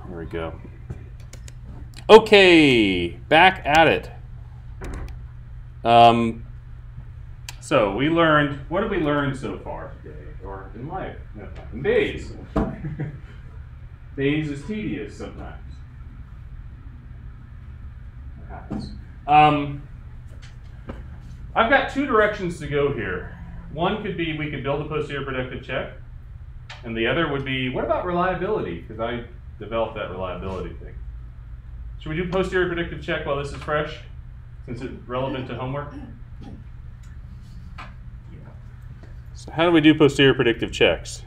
There we go. Okay, back at it. So we learned, what did we learn so far today? Or in life? No, in Bayes. Bayes is tedious sometimes. It happens. I've got two directions to go here. One could be we could build a posterior predictive check. And the other would be, what about reliability? Because I developed that reliability thing. Should we do posterior predictive check while this is fresh, since it's relevant to homework? So how do we do posterior predictive checks?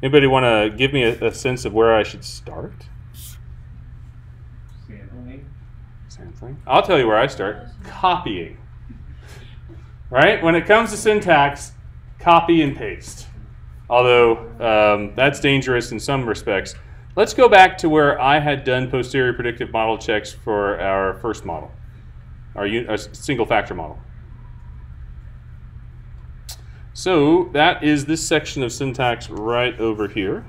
Anybody want to give me a sense of where I should start? Sampling. I'll tell you where I start. Copying. Right? When it comes to syntax, copy and paste. Although that's dangerous in some respects. Let's go back to where I had done posterior predictive model checks for our first model, our single factor model. So that is this section of syntax right over here.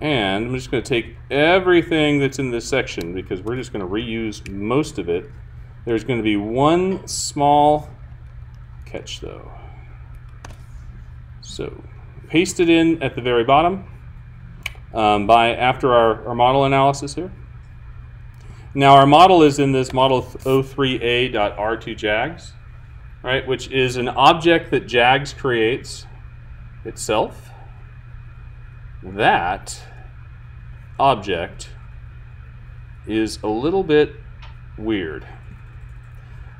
And I'm just going to take everything that's in this section because we're just going to reuse most of it. There's going to be one small catch though. So paste it in at the very bottom after our model analysis here. Now our model is in this model 03a.r2jags, right, which is an object that JAGS creates itself. That object is a little bit weird.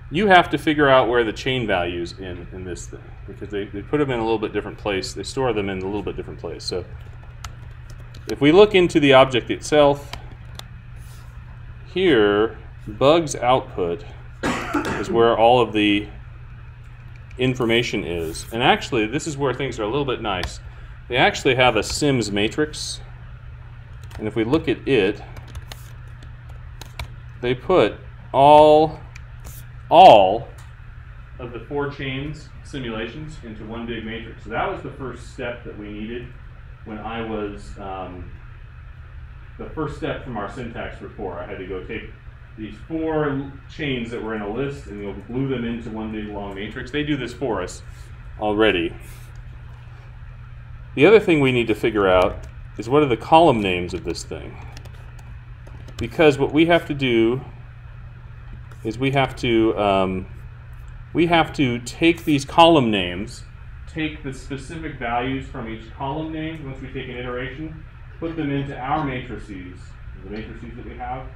You have to figure out where the chain values in this thing, because they put them in a little bit different place. They store them in a little bit different place. So if we look into the object itself, here, bugs output is where all of the information is. And actually, this is where things are a little bit nice. They actually have a Sims matrix. And if we look at it, they put all of the 4 chains simulations into one big matrix. So that was the first step that we needed when I was the first step from our syntax before. I had to go take these 4 chains that were in a list and we'll glue them into one big long matrix. They do this for us already. The other thing we need to figure out is what are the column names of this thing. Because what we have to do is we have to take these column names, take the specific values from each column name once we take an iteration, put them into our matrices, the matrices that we have,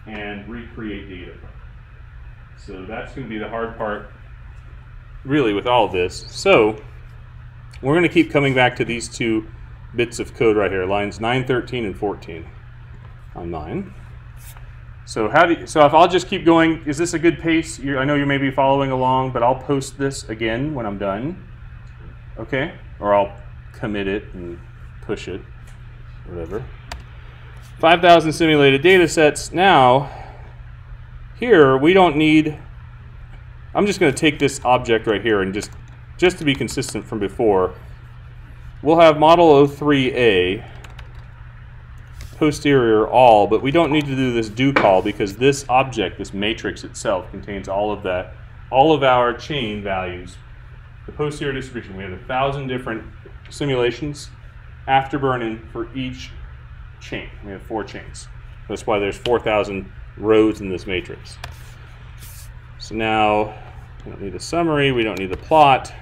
and recreate data. So that's going to be the hard part, really, with all of this. So we're going to keep coming back to these 2 bits of code right here, lines 9, 13, and 14 on mine. So if I'll just keep going, is this a good pace? I know you may be following along, but I'll post this again when I'm done. Okay? Or I'll commit it and push it, whatever. 5,000 simulated data sets. Now, here we don't need, I'm just going to take this object right here and just to be consistent from before, we'll have model 03A, posterior all, but we don't need to do this do call because this object, this matrix itself, contains all of that, all of our chain values. The posterior distribution, we have 1,000 different simulations afterburning for each chain. We have 4 chains. That's why there's 4,000 rows in this matrix. So now we don't need a summary, we don't need the plot.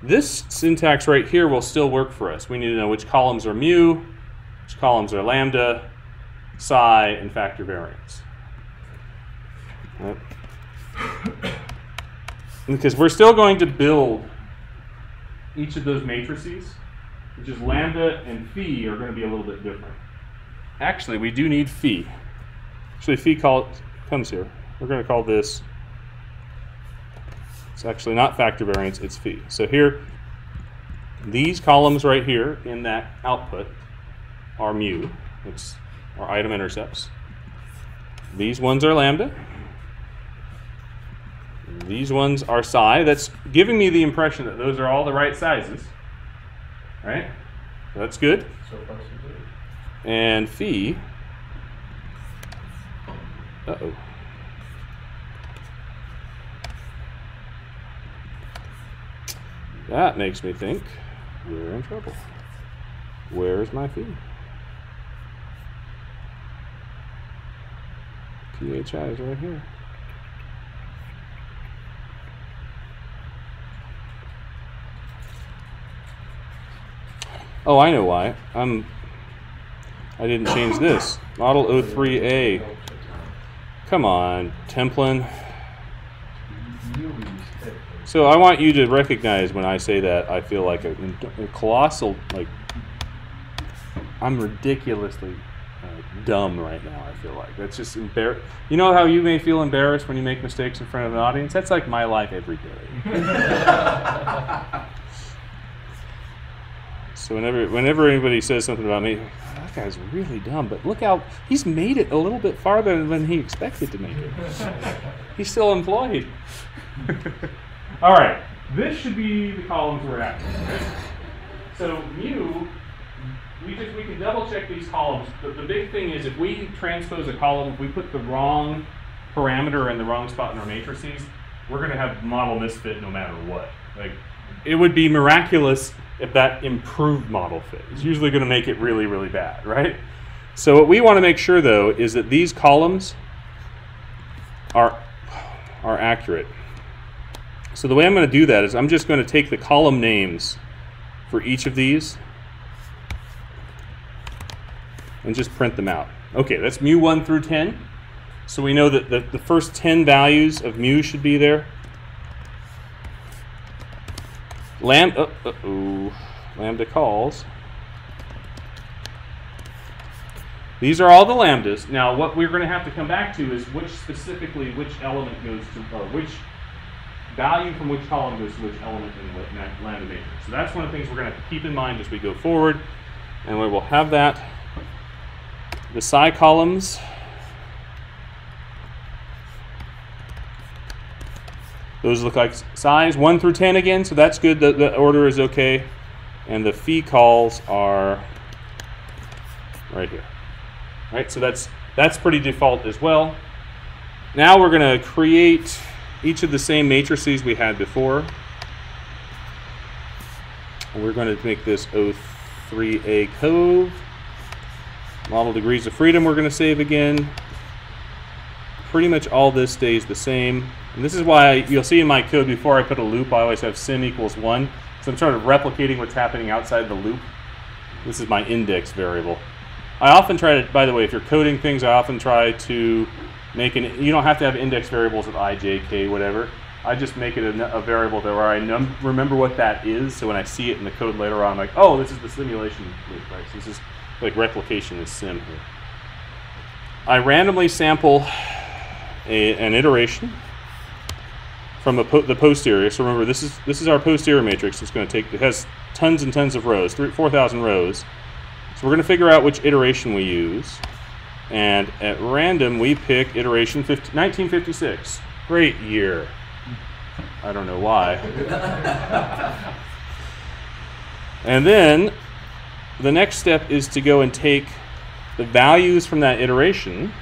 This syntax right here will still work for us. We need to know which columns are mu, which columns are lambda, psi, and factor variance. Right. Because we're still going to build each of those matrices, which is lambda and phi are going to be a little bit different. Actually, we do need phi. Actually, phi comes here. We're going to call this, it's actually not factor variance, it's phi. So here, these columns right here in that output are mu, it's our item intercepts. These ones are lambda. These ones are psi. That's giving me the impression that those are all the right sizes. Right? That's good. So far, so good. And phi. Uh-oh. That makes me think we're in trouble. Where's my phi? PHI is right here. Oh, I know why. I didn't change this. Model 03A. Come on, Templin. So I want you to recognize when I say that I feel like a colossal, like, I'm ridiculously dumb right now, I feel like. That's just embarrassing. You know how you may feel embarrassed when you make mistakes in front of an audience? That's like my life every day. So whenever anybody says something about me, oh, that guy's really dumb, but look how he's made it a little bit farther than he expected to make it. He's still employed. All right, this should be the columns we're after. Right? So mu, we can double check these columns. The big thing is if we transpose a column, if we put the wrong parameter in the wrong spot in our matrices, we're going to have model misfit no matter what. Like, it would be miraculous if that improved model fit. It's usually going to make it really, really bad, right? So what we want to make sure, though, is that these columns are accurate. So the way I'm going to do that is I'm just going to take the column names for each of these and just print them out. Okay, that's mu 1 through 10. So we know that the first 10 values of mu should be there. Lambda calls. These are all the lambdas. Now what we're going to have to come back to is which element goes to, or which value from which column goes to which element in that lambda matrix. So that's one of the things we're going to have to keep in mind as we go forward. And we will have that. The psi columns. Those look like psi's 1 through 10 again, so that's good. The order is okay. And the phi calls are right here. Right, so that's pretty default as well. Now we're going to create each of the same matrices we had before. And we're going to make this O3A cove. Model degrees of freedom we're going to save again. Pretty much all this stays the same. And this is why you'll see in my code before I put a loop, I always have sim equals 1. So I'm sort of replicating what's happening outside the loop. This is my index variable. I often try to, by the way, if you're coding things, I often try to make an, you don't have to have index variables of I, J, K, whatever. I just make it a variable where I remember what that is, so when I see it in the code later on, I'm like, oh, this is the simulation loop, right? So this is like replication is sim here. I randomly sample an iteration from the posterior. So remember, this is our posterior matrix. It's going to take, it has tons and tons of rows, 4,000 rows. So we're going to figure out which iteration we use. And at random, we pick iteration 1956. Great year. I don't know why. And then the next step is to go and take the values from that iteration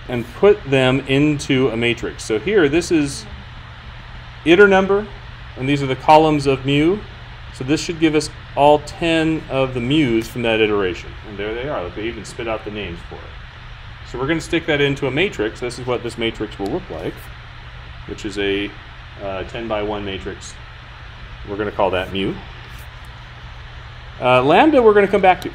and put them into a matrix. So here, this is iter number, and these are the columns of mu. So this should give us all 10 of the mu's from that iteration. And there they are. They even spit out the names for it. So we're going to stick that into a matrix. This is what this matrix will look like, which is a 10 by 1 matrix. We're going to call that mu. Lambda we're going to come back to.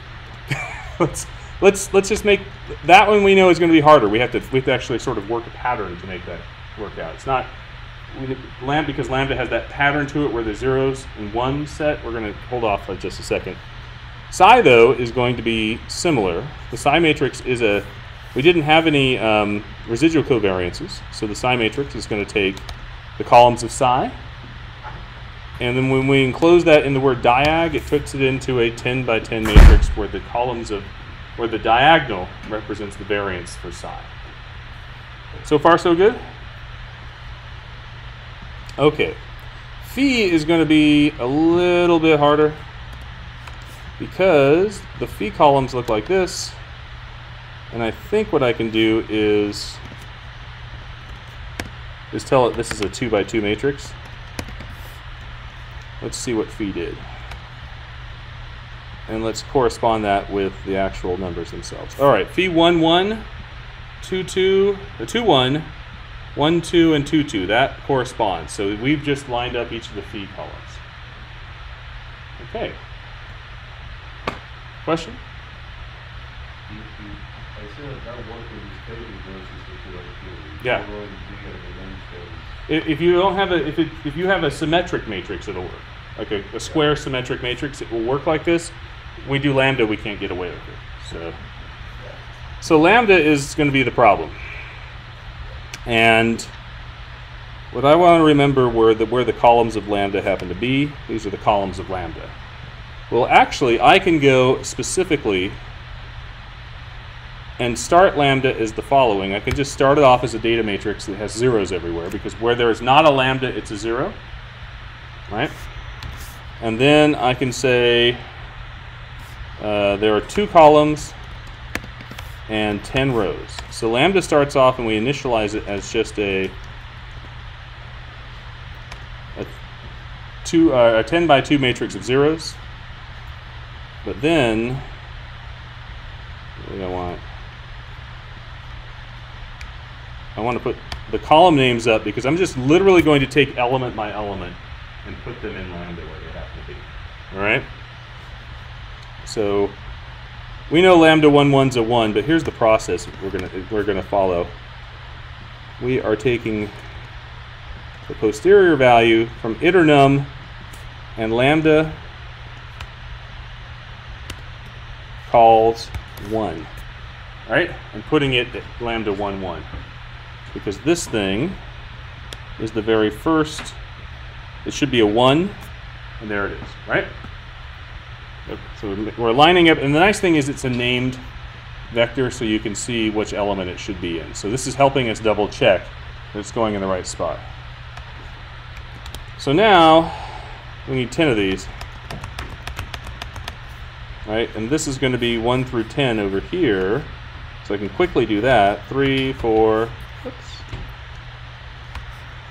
Let's just make that one we know is going to be harder. We have to actually sort of work a pattern to make that work out. It's not because lambda has that pattern to it where the zeros and ones set. We're going to hold off for just a second. Psi though is going to be similar. The psi matrix is we didn't have any residual covariances, so the psi matrix is going to take the columns of psi, and then when we enclose that in the word diag, it puts it into a 10 by 10 matrix where the columns of where the diagonal represents the variance for psi. So far, so good? Okay. Phi is going to be a little bit harder because the phi columns look like this. And I think what I can do is tell it this is a 2 by 2 matrix. Let's see what phi did. And let's correspond that with the actual numbers themselves. All right, phi 1, 1, 2, 2, 2, 1, 1, 2, and 2, 2. That corresponds. So we've just lined up each of the phi columns. Okay. Question? I said that work with these tables versus the two other theories. Yeah. If you have a symmetric matrix, it'll work. Like a square symmetric matrix, it will work like this. We do lambda, we can't get away with it. So lambda is going to be the problem. And what I want to remember where the columns of lambda happen to be. These are the columns of lambda. Well, actually, I can go specifically and start lambda as the following. I can just start it off as a data matrix that has zeros everywhere, because where there is not a lambda, it's a 0. Right? And then I can say there are 2 columns and 10 rows. So lambda starts off and we initialize it as just a 10 by 2 matrix of zeros. But then, what do I want? I want to put the column names up because I'm just literally going to take element by element and put them in lambda where they happen to be. All right? So we know lambda 1, 1's a 1, but here's the process we're gonna follow. We are taking the posterior value from iter num and lambda calls 1, right? And putting it at lambda 1, 1. Because this thing is the very first, it should be a 1, and there it is, right? So we're lining up, and the nice thing is it's a named vector, so you can see which element it should be in. So this is helping us double check that it's going in the right spot. So now we need 10 of these, right? And this is going to be 1 through 10 over here, so I can quickly do that. 3, 4,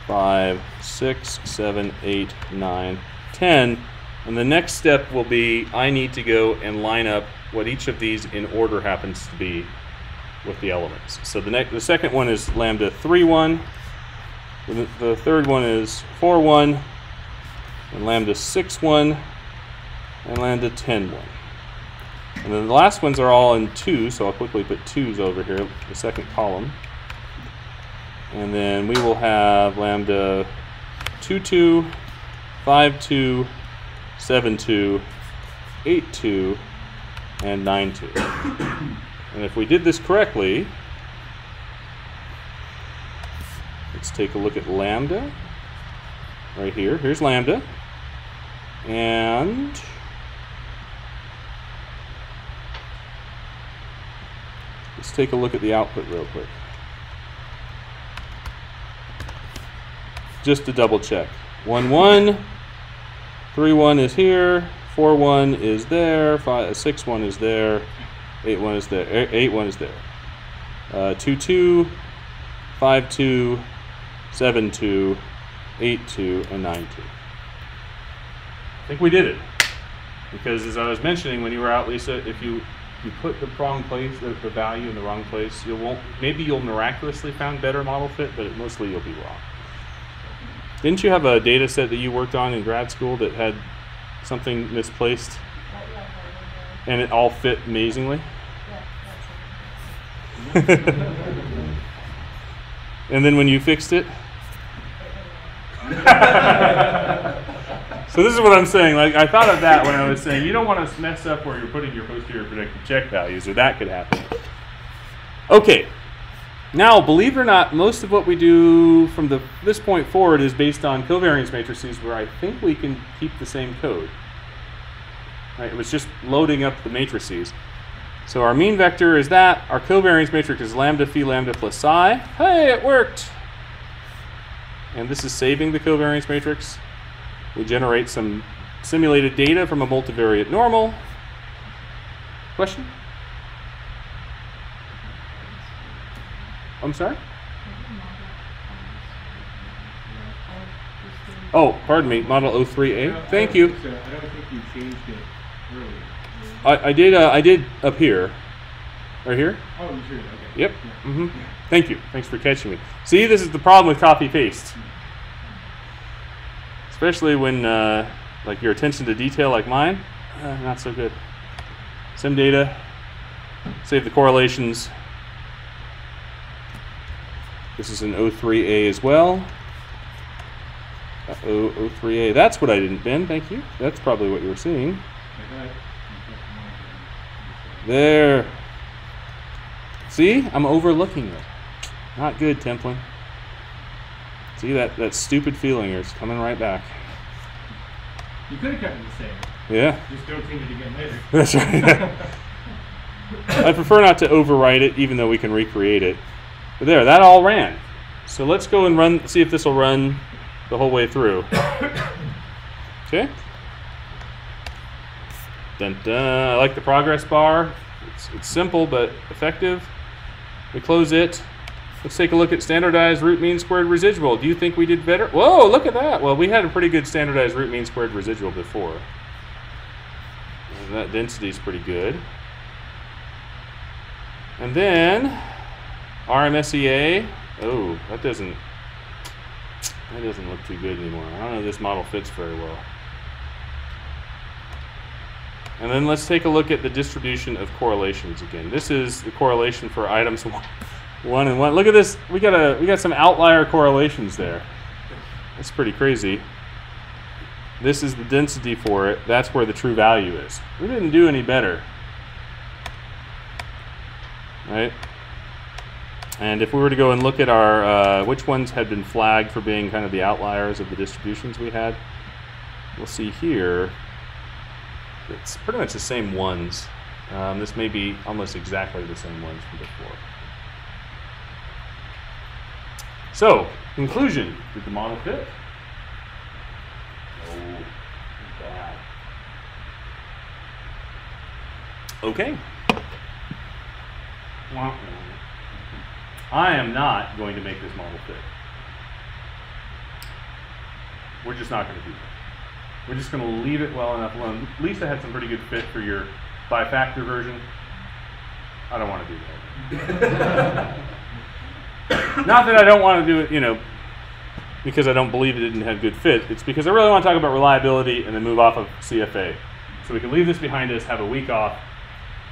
5, 6, 7, 8, 9, 10. And the next step will be I need to go and line up what each of these in order happens to be with the elements. So the second one is lambda 3, 1. The third one is 4, 1. And lambda 6, 1. And lambda 10, 1. And then the last ones are all in 2, so I'll quickly put 2s over here, the second column. And then we will have lambda 2, 2, 5, 2, 7, 2, 8, 2, and 9, 2. And if we did this correctly, let's take a look at lambda right here. Here's lambda. And let's take a look at the output real quick. Just to double check. 1, 1. 3, 1 is here, 4, 1 is there, 6, 1 is there, 8, 1 is there, 8, 1 is there. 2, 2, 5, 2, 7, 2, 8, 2, and 9, 2. I think we did it. Because as I was mentioning when you were out, Lisa, if you put the wrong place, the value in the wrong place, maybe you'll miraculously find better model fit, but mostly you'll be wrong. Didn't you have a data set that you worked on in grad school that had something misplaced? And it all fit amazingly? And then when you fixed it? So this is what I'm saying. Like, I thought of that when I was saying you don't want to mess up where you're putting your posterior predictive check values, or that could happen. Okay. Now, believe it or not, most of what we do from this point forward is based on covariance matrices, where I think we can keep the same code. Right? It was just loading up the matrices. So our mean vector is that. Our covariance matrix is lambda phi lambda plus psi. Hey, it worked! and this is saving the covariance matrix. We generate some simulated data from a multivariate normal. Question? I'm sorry? Oh, pardon me, model 03A. Thank you. I don't think you changed it earlier. I did up here. Right here? Oh, you sure? Okay. Yep. Mm-hmm. Thank you. Thanks for catching me. See, this is the problem with copy paste. Especially when like your attention to detail like mine, not so good. Sim data, save the correlations. This is an 03A as well. Uh-oh, 03A. That's what I didn't bend, thank you. That's probably what you were seeing. There. See, I'm overlooking it. Not good, Templin. See, that stupid feeling is coming right back. You could have kept it the same. Yeah. Just don't change it again later. That's right. I prefer not to overwrite it, even though we can recreate it. But there, that all ran. So let's go and run, see if this will run the whole way through. Okay. Dun dun. I like the progress bar. It's simple but effective. We close it. Let's take a look at standardized root mean squared residual. Do you think we did better? Whoa, look at that. Well, we had a pretty good standardized root mean squared residual before. And that density is pretty good. And then RMSEA. Oh, that doesn't look too good anymore. I don't know if this model fits very well. And then let's take a look at the distribution of correlations again. This is the correlation for items 1 and 1. Look at this. We got some outlier correlations there. That's pretty crazy. This is the density for it. That's where the true value is. We didn't do any better. Right? And if we were to go and look at our which ones had been flagged for being kind of the outliers of the distributions we had, we'll see here it's pretty much the same ones. This may be almost exactly the same ones from before. So, conclusion. Did the model fit? Oh, bad. Okay. I am not going to make this model fit. We're just not going to do that. We're just going to leave it well enough alone. Lisa had some pretty good fit for your bi-factor version. I don't want to do that. Not that I don't want to do it, you know, because I don't believe it didn't have good fit. It's because I really want to talk about reliability and then move off of CFA. So we can leave this behind us, have a week off,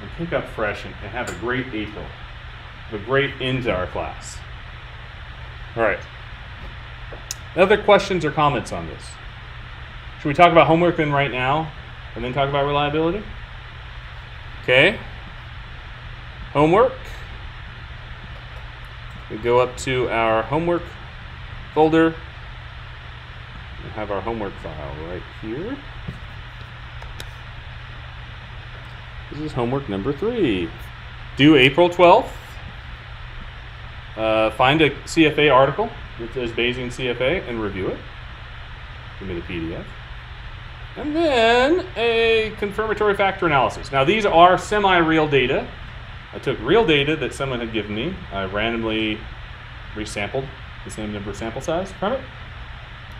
and pick up fresh and have a great April. Have a great end to our class. All right. Other questions or comments on this? Should we talk about homework then right now and then talk about reliability? Okay. Homework. We go up to our homework folder. We have our homework file right here. This is homework number 3. Due April 12th. Find a CFA article that says Bayesian CFA and review it. Give me the PDF. And then a confirmatory factor analysis. Now these are semi-real data. I took real data that someone had given me. I randomly resampled the same number of sample size from it.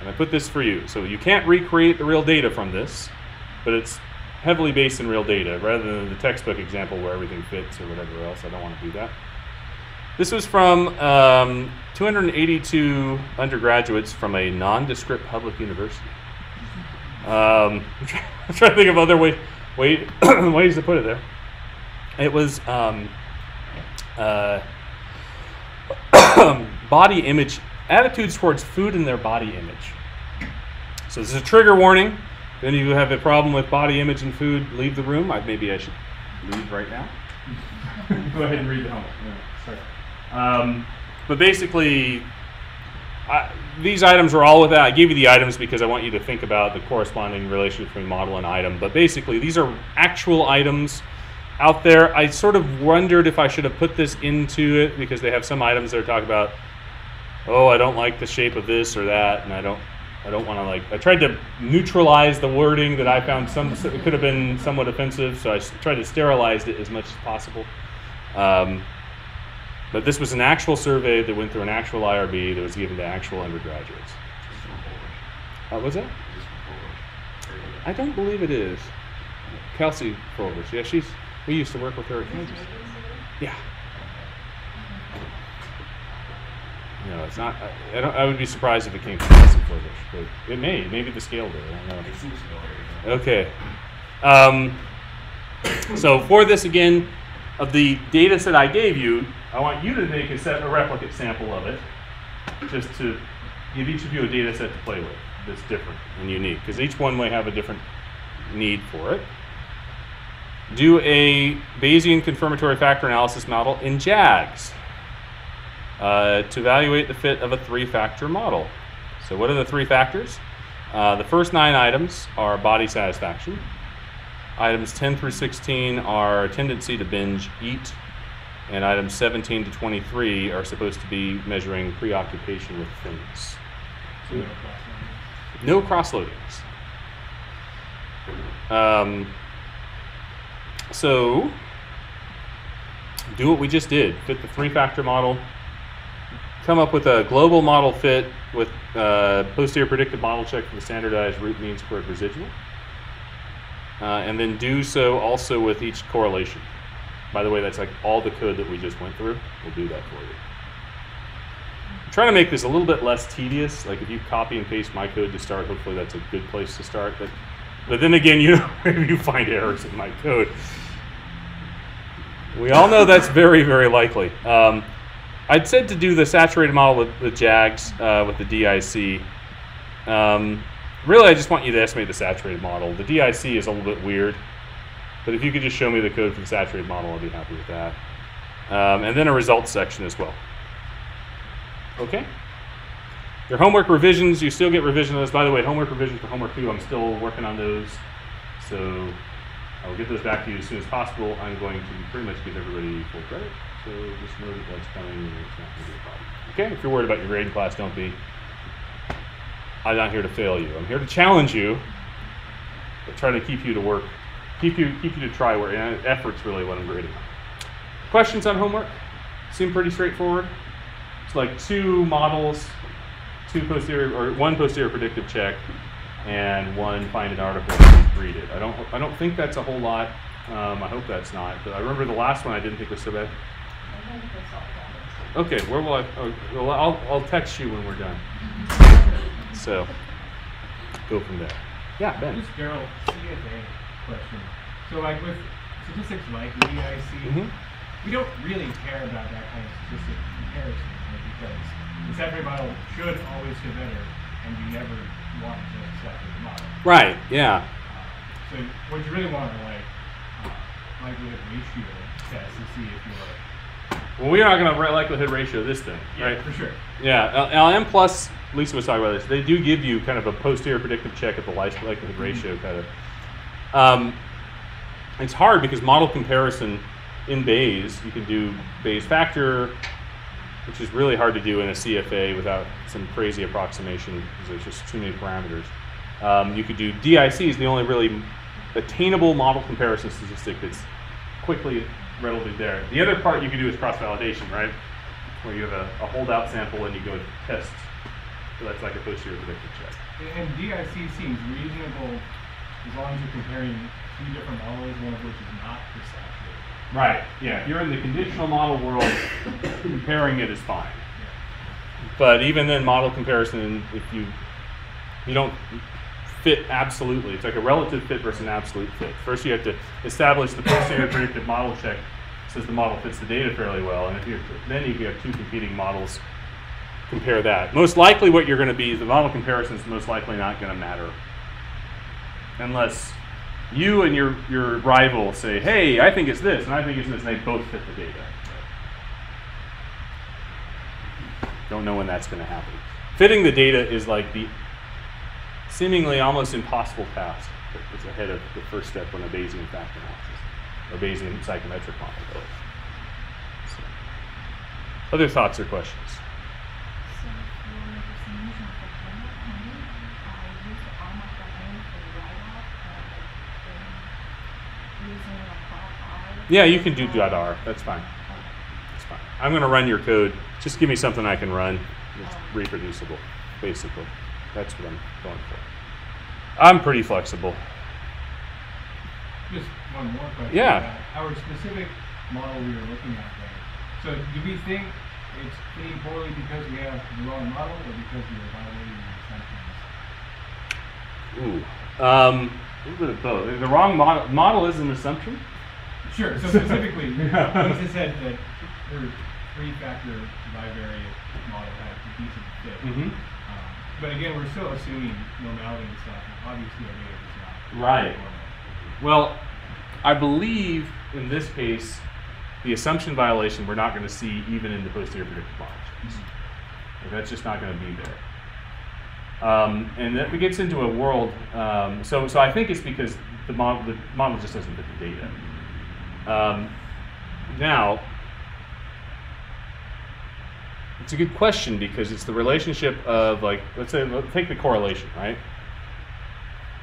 And I put this for you. So you can't recreate the real data from this, but it's heavily based in real data rather than the textbook example where everything fits or whatever else. I don't want to do that. This was from 282 undergraduates from a nondescript public university. I'm trying to think of other ways to put it there. It was body image, attitudes towards food and their body image. So this is a trigger warning. If any of you have a problem with body image and food, leave the room. Maybe I should leave right now. Go ahead and read the homework. No, sorry. But basically, these items are all with that. I gave you the items because I want you to think about the corresponding relationship between model and item. But basically, these are actual items out there. I sort of wondered if I should have put this into it because they have some items that are talking about oh, I don't like the shape of this or that, and I don't want to like. I tried to neutralize the wording that I found it could have been somewhat offensive, so I tried to sterilize it as much as possible. But this was an actual survey that went through an actual IRB that was given to actual undergraduates. What's that? I don't believe it is. Kelsey Frobers. Yeah, we used to work with her at Kansas. Yeah. No, it's not. I would be surprised if it came from Kelsey Frobers, but it may. Maybe the scale did. I don't know. Okay. So for this again, of the data set I gave you, I want you to make a replicate sample of it, just to give each of you a data set to play with that's different and unique, because each one may have a different need for it. Do a Bayesian confirmatory factor analysis model in JAGs to evaluate the fit of a 3-factor model. So what are the 3 factors? The first 9 items are body satisfaction. Items 10 through 16 are tendency to binge eat, and items 17 to 23 are supposed to be measuring preoccupation with things. So, no cross-loadings. So do what we just did. Fit the 3-factor model. Come up with a global model fit with posterior predictive model check for the standardized root mean squared residual. And then do so also with each correlation. By the way, that's like all the code that we just went through. We'll do that for you. I'm trying to make this a little bit less tedious. Like if you copy and paste my code to start, hopefully that's a good place to start. But then again, you know, maybe you find errors in my code. We all know that's very, very likely. I'd said to do the saturated model with JAGs, with the DIC. Really, I just want you to estimate the saturated model. The DIC is a little bit weird, but if you could just show me the code for the saturated model, I'd be happy with that. And then a results section as well. Okay? Your homework revisions, you still get revision of those. By the way, homework revisions for homework 2, I'm still working on those. So I will get those back to you as soon as possible. I'm going to pretty much give everybody full credit. So just know that that's coming and it's not going to be a problem. Okay? If you're worried about your grading class, don't be. I'm not here to fail you. I'm here to challenge you, but try to keep you to work, keep you to try work. And effort's really what I'm grading on. Questions on homework? Seem pretty straightforward. It's like 2 models, 1 posterior predictive check, and 1 find an article and read it. I don't think that's a whole lot. I hope that's not. But I remember the last one I didn't think was so bad. Okay, where will I? Oh, well, I'll text you when we're done. So, go from there. Yeah, Ben. Just Daryl, CFA question. So, like with statistics like the DIC, we don't really care about that kind of statistic comparison, right? Because the saturated model should always get better, and you never want to saturate the model. Right. Yeah. So, what you really want are like likelihood ratio tests to see if you're. Well, we're not going to likelihood ratio this thing, right? Yeah, for sure. Yeah, LM plus, Lisa was talking about this, they do give you kind of a posterior predictive check at the likelihood ratio kind of. It's hard because model comparison in Bayes, you can do Bayes factor, which is really hard to do in a CFA without some crazy approximation because there's just too many parameters. You could do DIC is the only really attainable model comparison statistic that's quickly readily there. The other part you can do is cross-validation, right? Where you have a holdout sample and you go to tests. So that's like a posterior predictive check. And DIC seems reasonable as long as you're comparing 2 different models, one of which is not saturated. Right, yeah. If you're in the conditional model world, comparing it is fine. Yeah. But even then, model comparison, if you don't fit absolutely. It's like a relative fit versus an absolute fit. First, you have to establish the posterior predictive model check says the model fits the data fairly well, and then you have 2 competing models. Compare that. Most likely, what you're going to be is the model comparison is most likely not going to matter, unless you and your rival say, "Hey, I think it's this, and I think it's this," and they both fit the data. Don't know when that's going to happen. Fitting the data is like the seemingly almost impossible task that's ahead of the first step on a Bayesian factor analysis, or Bayesian psychometric model. So, other thoughts or questions? So using a .r? Yeah, you can do .r. That's fine. That's fine. I'm going to run your code. Just give me something I can run. It's reproducible, basically. That's what I'm going for. I'm pretty flexible. Just one more question. Yeah. Our specific model we were looking at there. So do we think it's fitting poorly because we have the wrong model or because we are violating the assumptions? Ooh. A little bit of both. The wrong model is an assumption? Sure. So specifically, Lisa said that her three-factor bivariate model had a decent fit. Mm-hmm. But again, we're still assuming normality and stuff. And obviously, our data is not. Right. normal. Well, I believe in this case, the assumption violation we're not going to see even in the posterior predictive model. Like, that's just not going to be there. And that gets into a world. So I think it's because the model just doesn't fit the data. Now, it's a good question because it's the relationship of, like, let's take the correlation, right?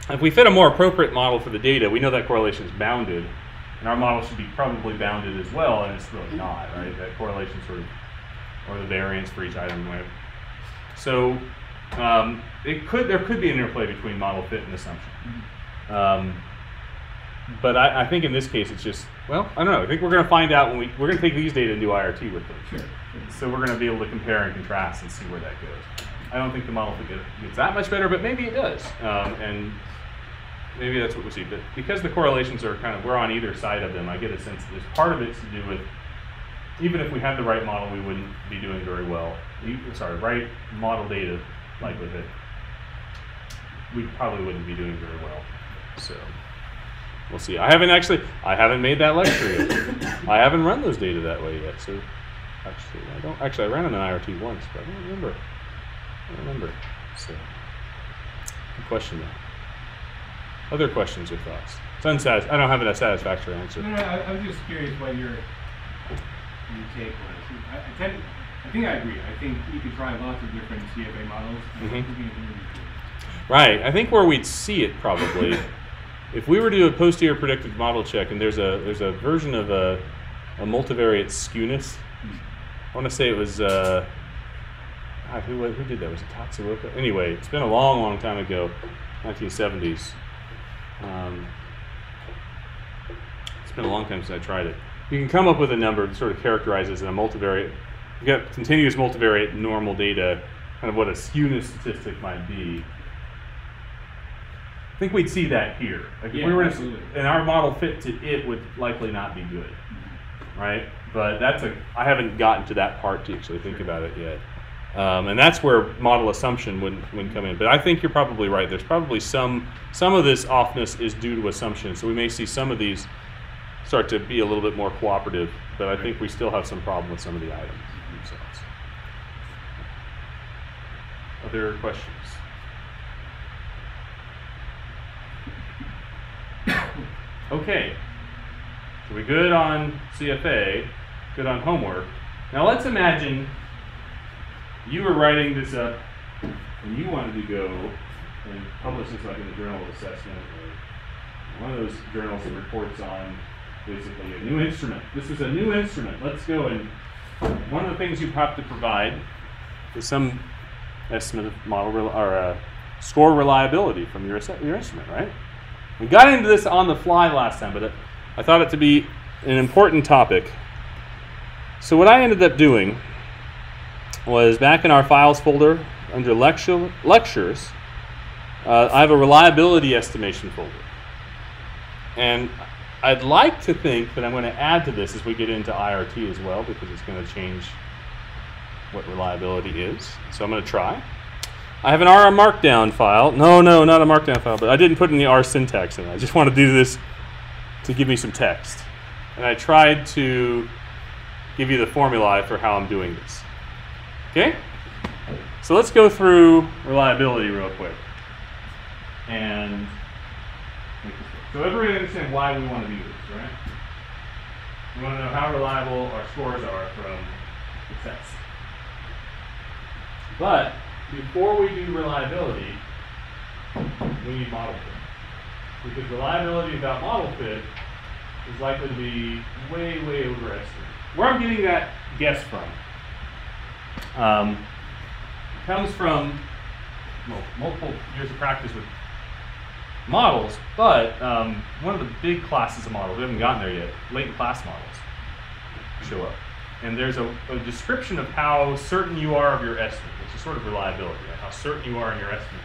If we fit a more appropriate model for the data, we know that correlation is bounded, and our model should be probably bounded as well, and it's really not, right? That correlation sort of, or the variance for each item, right? So there could be an interplay between model fit and assumption. But I think in this case it's just, well, I don't know. I think we're going to find out when we're going to take these data and do IRT with them. Sure. So we're going to be able to compare and contrast and see where that goes. I don't think the model gets that much better, but maybe it does. And maybe that's what we'll see. But because the correlations are kind of, we're on either side of them, I get a sense that part of it's to do with, even if we had the right model, we wouldn't be doing very well. Right model data likelihood, we probably wouldn't be doing very well. So we'll see. I haven't made that lecture yet. I haven't run those data that way yet. So I ran them in IRT once, but I don't remember. So good question though. Other questions or thoughts? I don't have a satisfactory answer. No, I was just curious what your take was. I think I agree. I think you could try lots of different CFA models. Right. I think where we'd see it probably, if we were to do a posterior predictive model check, and there's a version of a multivariate skewness. I want to say it was who did that? Was it Tatsuoka? Anyway, it's been a long, long time ago, 1970s. It's been a long time since I tried it. You can come up with a number that sort of characterizes in a multivariate. You got continuous multivariate normal data, kind of what a skewness statistic might be. I think we'd see that here. Like if we were and our model fit to it would likely not be good, right? But I haven't gotten to that part to actually think about it yet. And that's where model assumption wouldn't come in. But I think you're probably right. There's probably some of this offness is due to assumption. So we may see some of these start to be a little bit more cooperative, but I think we still have some problem with some of the items themselves. Other questions? Okay. So we're good on CFA, good on homework. Now let's imagine you were writing this up and you wanted to go and publish this like in the Journal of Assessment or one of those journals that reports on basically a new instrument. This is a new instrument. Let's go, and one of the things you have to provide is some estimate of model or score reliability from your instrument, right? We got into this on the fly last time, but I thought it to be an important topic. So what I ended up doing was back in our files folder under lectures, I have a reliability estimation folder. And I'd like to think that I'm going to add to this as we get into IRT as well, because it's going to change what reliability is. So I'm going to try. I have an R markdown file. No, not a markdown file, but I didn't put in the R syntax in it. I just want to do this to give me some text. And I tried to give you the formula for how I'm doing this. Okay? So let's go through reliability real quick. And so everybody understand why we want to do this, right? We want to know how reliable our scores are from the test. But before we do reliability, we need model fit. Because reliability without model fit is likely to be way, way overestimated. Where I'm getting that guess from comes from multiple years of practice with models, but one of the big classes of models, we haven't gotten there yet, latent class models show up. And there's a description of how certain you are of your estimate, which is sort of reliability, right? How certain you are in your estimate.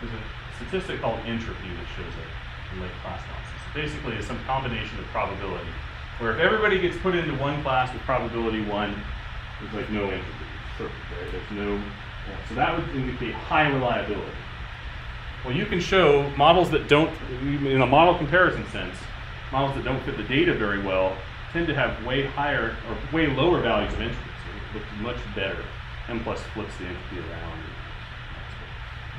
There's a statistic called entropy that shows up in latent class analysis. Basically, it's some combination of probability, where if everybody gets put into one class with probability 1, there's like no entropy. It's perfect, right? There's no, so that would indicate high reliability. Well, you can show models that don't, in a model comparison sense, models that don't fit the data very well tend to have way higher or way lower values of entropy. So it looks much better. M plus flips the entropy around.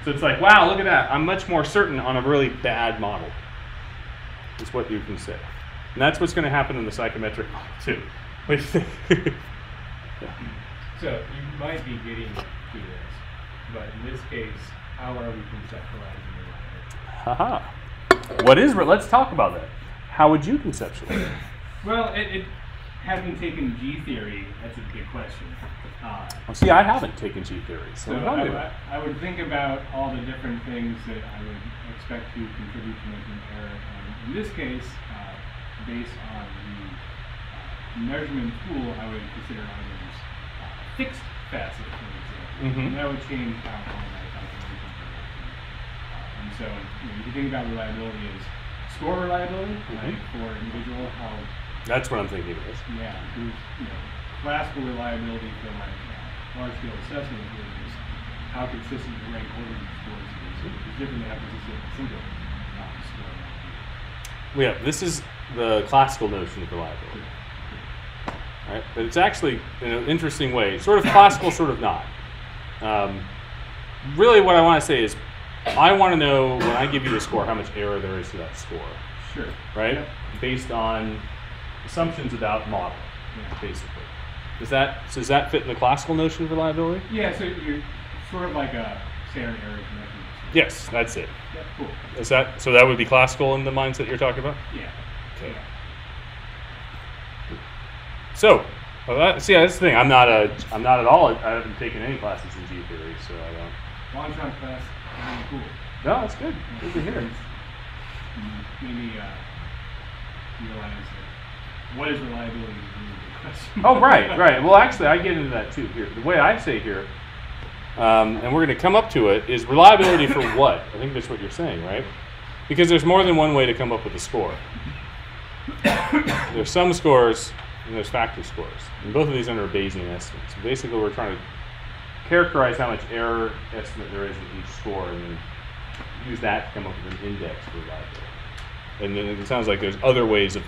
So it's like, wow, look at that. I'm much more certain on a really bad model. Is what you can say. And that's what's going to happen in the psychometric model too. What do you think? Yeah. So you might be getting to this, but in this case, how are we conceptualizing reliability? Haha. What is, let's talk about that. How would you conceptualize it? Well, having taken G theory, that's a big question. Well, see, I haven't taken G theory, so I would think about all the different things that I would expect to contribute to making error. In this case, based on the measurement tool, I would consider items fixed facet, for example. And that would change how all my calculations are working. And so, if you think about reliability as score reliability, like for individual, how that's what I'm thinking of. Yeah, classical reliability for like large-scale assessment is how consistent the rank ordering scores is. It's different than how consistent a single score. Yeah, this is the classical notion of reliability. Right? But it's actually, in an interesting way, sort of classical, sort of not. Really what I want to say is, I want to know, when I give you a score, how much error there is to that score. Sure. Right? Yep. Based on assumptions about model, basically. Does that fit in the classical notion of reliability? Yeah, so you're sort of like a standard error connection. Yes, that's it. Yeah, cool. So that would be classical in the mindset you're talking about? Yeah. Okay. So, that's the thing. I'm not at all. I haven't taken any classes in G theory, so I don't. Long-term class, really cool. No, that's good. Good to hear. Maybe realize that what is reliability is a really good question. Oh, right. Well, actually, I get into that too here. The way I say here, and we're going to come up to it, is reliability for what? I think that's what you're saying, right? Because there's more than one way to come up with a score. There's sum scores and there's factor scores. And both of these are under Bayesian estimates. So basically, we're trying to characterize how much error estimate there is in each score and then use that to come up with an index for reliability. And then it sounds like there's other ways of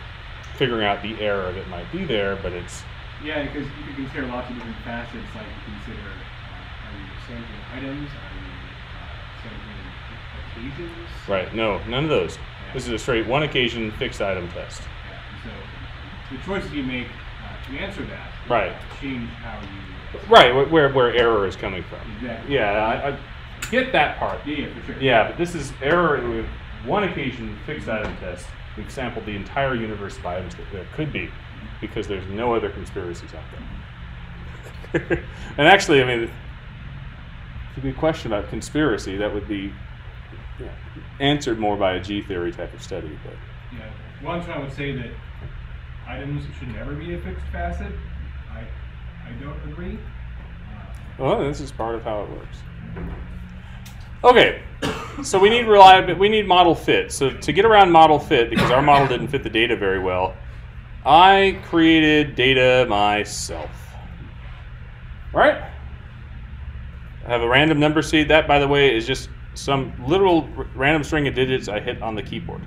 figuring out the error that might be there, but it's... Yeah, because you can consider lots of different facets, like you consider, are you sampling items, are you sampling occasions? Right, no, none of those. Yeah. This is a straight one occasion fixed item test. Yeah, and so the choices you make to answer that right. Change how you... Right, where error is coming from. Exactly. Yeah, I get that part. Yeah, for sure. Yeah, but this is error with one occasion fixed item test. We've sampled the entire universe of items that there could be, because there's no other conspiracies out there. And actually, I mean, if you could question about conspiracy, that would be answered more by a G theory type of study. But yeah, one time I would say that items should never be a fixed facet. I don't agree. Well, this is part of how it works. Okay, so we need reliability. We need model fit. So to get around model fit, because our model didn't fit the data very well, I created data myself. Right? I have a random number seed. That, by the way, is just some literal random string of digits I hit on the keyboard.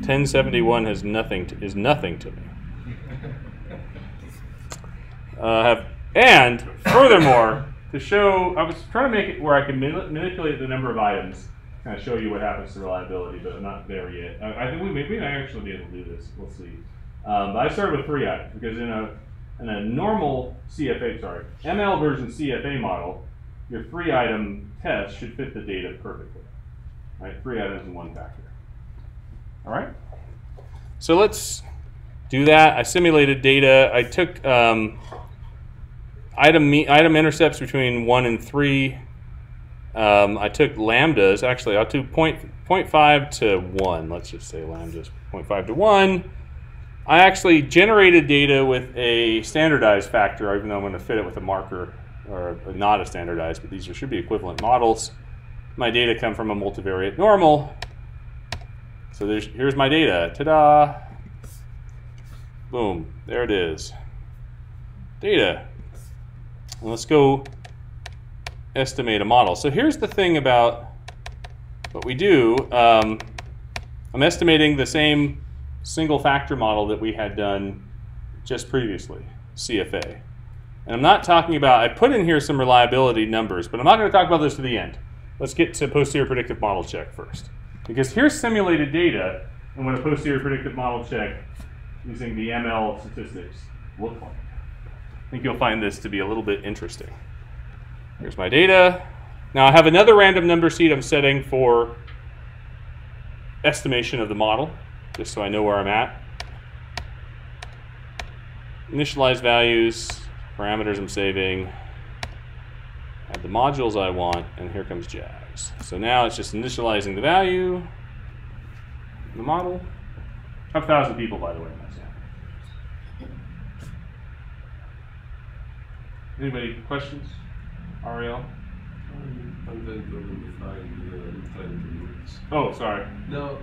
1071 is nothing to me. And furthermore, to show, I was trying to make it where I could manipulate the number of items, kind of show you what happens to reliability, but I'm not there yet. I think we might actually be able to do this. We'll see. But I started with 3 items because in a normal ML version CFA model, your 3-item test should fit the data perfectly. Right, 3 items and 1 factor. All right. So let's do that. I simulated data. I took item intercepts between 1 and 3. I took lambdas. Actually, I'll do 0.5 to 1. Let's just say lambdas 0.5 to 1. I actually generated data with a standardized factor, even though I'm going to fit it with a marker, or not a standardized, but these should be equivalent models. My data come from a multivariate normal. So here's my data. Ta-da! Boom. There it is. Data. And let's go estimate a model. So here's the thing about what we do. I'm estimating the same single factor model that we had done just previously, CFA. And I'm not talking about, I put in here some reliability numbers, but I'm not going to talk about those to the end. Let's get to posterior predictive model check first. Because here's simulated data and what a posterior predictive model check using the ML statistics look like. I think you'll find this to be a little bit interesting. Here's my data. Now I have another random number seed I'm setting for estimation of the model, just so I know where I'm at. Initialize values, parameters I'm saving, add the modules I want, and here comes Jags. So now it's just initializing the value, the model. I have 1,000 people, by the way, in that sample. Anybody questions? Ariel? I'm going to find trend. Oh, sorry. No,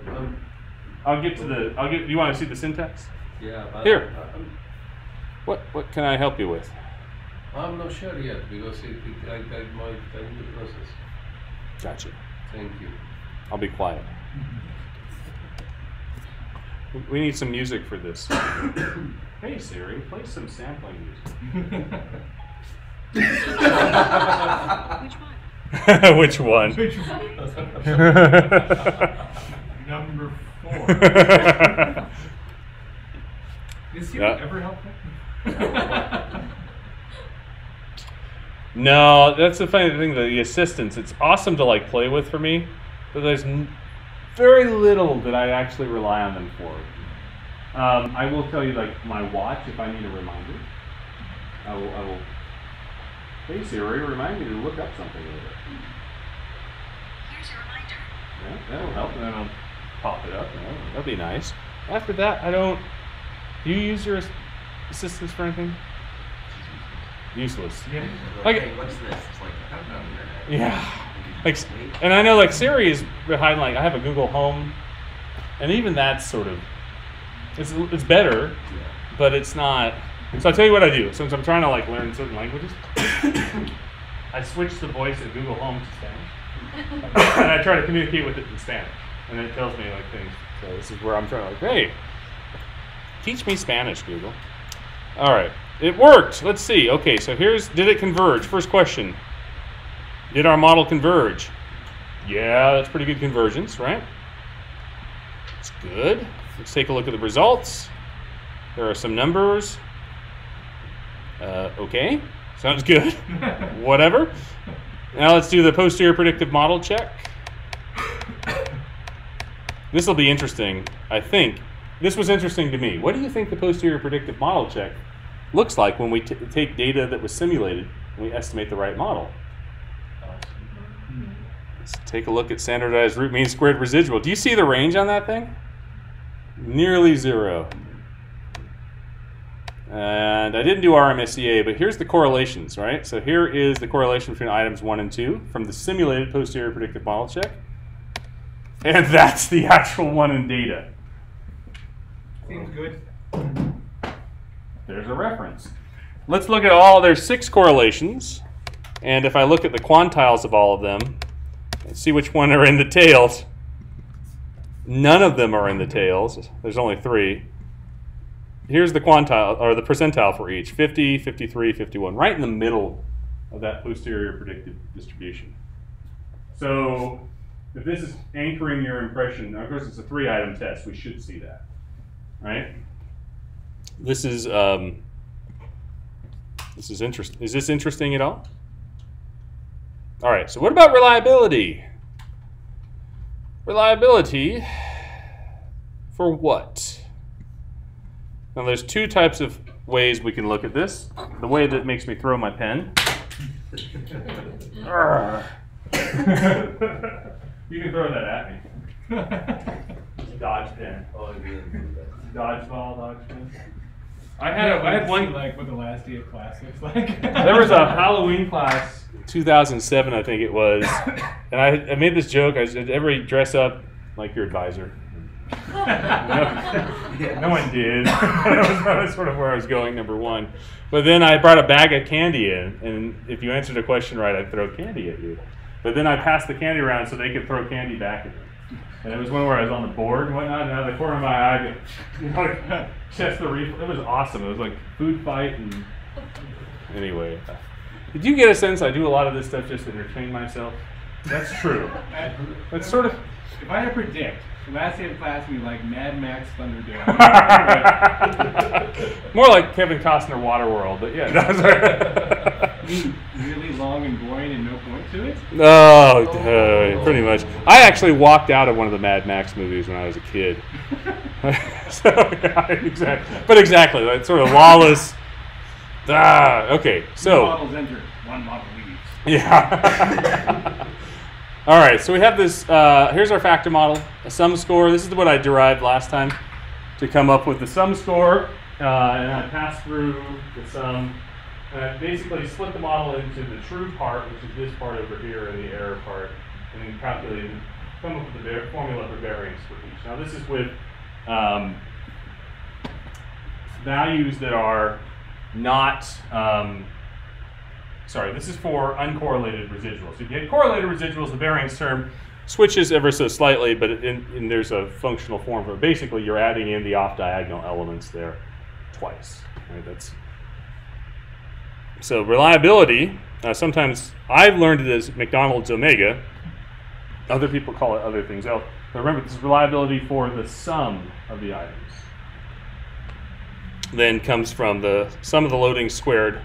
I'll get to the. You want to see the syntax? yeah. Here. What can I help you with? I'm not sure yet because I might time the process. Gotcha. Thank you. I'll be quiet. We need some music for this. Hey Siri, play some sampling music. Which one? Which one? Number 4. Is Siri ever helpful? No, that's the funny thing. The assistants, it's awesome to like play with for me, but there's very little that I actually rely on them for. I will tell you, like my watch, if I need a reminder, I will. Hey Siri, remind me to look up something over there. Here's your reminder. Yeah, that'll help, and then I'll pop it up. That'd be nice. After that, I don't. Do you use your assistants for anything? Useless. Yeah. Like, hey, what's this? It's like, I don't know the internet. yeah. Like, and I know like Siri is behind. Like I have a Google Home, and even that's sort of it's better, but it's not. So I'll tell you what I do. Since I'm trying to like learn certain languages, I switch the voice at Google Home to Spanish, and I try to communicate with it in Spanish, and then it tells me like things. So this is where I'm trying to like, hey, teach me Spanish, Google. All right, it worked. Let's see. Okay, so did it converge? First question. Did our model converge? Yeah, that's pretty good convergence, right? It's good. Let's take a look at the results. There are some numbers. Okay, sounds good. Whatever. Now let's do the posterior predictive model check. This will be interesting, I think. This was interesting to me. What do you think the posterior predictive model check looks like when we take data that was simulated and we estimate the right model? Let's take a look at standardized root mean squared residual. Do you see the range on that thing? Nearly 0. And I didn't do RMSEA, but here's the correlations, right? So here is the correlation between items 1 and 2 from the simulated posterior predictive model check. And that's the actual one in data. Seems good. There's a reference. Let's look at there's 6 correlations. And if I look at the quantiles of all of them, and see which one are in the tails, none of them are in the tails. There's only 3. Here's the quantile, or the percentile for each, 50, 53, 51, right in the middle of that posterior predictive distribution. So if this is anchoring your impression, of course it's a 3-item test, we should see that, right? This is interesting. Is this interesting at all? All right, so what about reliability? Reliability for what? Now there's two types of ways we can look at this. The way that makes me throw my pen. You can throw that at me. Dodge pen. Oh, Dodgeball, dodge pen. I I had one. like what the last day of class looks like. There was a Halloween class, 2007, I think it was, and I made this joke. I said, "Everybody dress up like your advisor." No one did. that was sort of where I was going, number one. But then I brought a bag of candy in, and if you answered a question right, I'd throw candy at you. But then I passed the candy around so they could throw candy back at me. And it was one where I was on the board and whatnot, and out of the corner of my eye, just the refill. It was awesome. It was like food fight, and anyway. Did you get a sense I do a lot of this stuff just to entertain myself? That's true. That's sort of. If I had to predict, the last day of class would be like Mad Max Thunderdome. More like Kevin Costner Waterworld, but yeah. That's right. You mean really long and boring and no point to it? Pretty much. I actually walked out of one of the Mad Max movies when I was a kid. So, yeah, exactly. But exactly, that sort of lawless. Okay, so. Two models enter, one model leaves. Yeah. All right, so we have this. Here's our factor model, a sum score. This is what I derived last time to come up with the sum score, and I passed through the sum. And I basically split the model into the true part, which is this part over here, and the error part, and then calculate and come up with the formula for variance for each. Now this is with values that are not. This is for uncorrelated residuals. If you get correlated residuals, the variance term switches ever so slightly, but there's a functional form for it. Basically, you're adding in the off-diagonal elements there twice. Right? So reliability, sometimes I've learned it as McDonald's omega. Other people call it other things else. But remember, this is reliability for the sum of the items. Then comes from the sum of the loading squared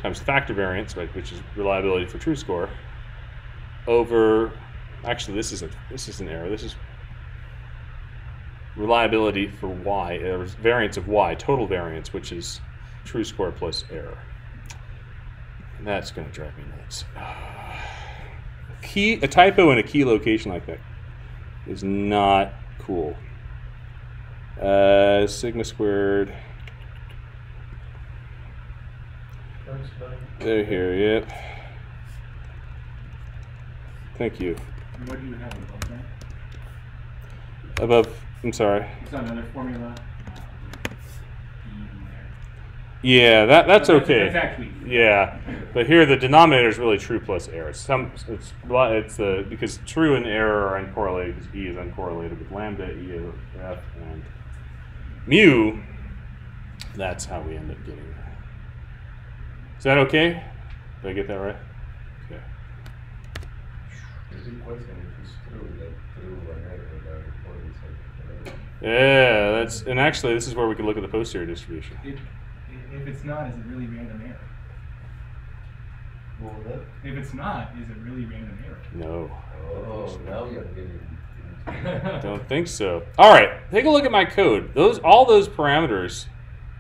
times the factor variance, right, which is reliability for true score, over, actually this is an error. This is reliability for y, variance of y, total variance, which is true score plus error. And that's going to drive me nuts. A typo in a key location like that is not cool. Sigma squared. They're here, yep. Thank you. And what do you have above that? Above, I'm sorry. Is that another formula? Yeah, that's okay. That's actually. Yeah, but here the denominator is really true plus error. Because true and error are uncorrelated because E is uncorrelated with lambda, E is F, and mu. That's how we end up getting that. Is that okay? Did I get that right? Okay. Is it question if it's true that true and error are correlated? Yeah, and actually this is where we can look at the posterior distribution. If it's not, is it really random error? What was that? If it's not, is it really random error? No. Oh, now you're getting. Don't think so. All right, take a look at my code. All those parameters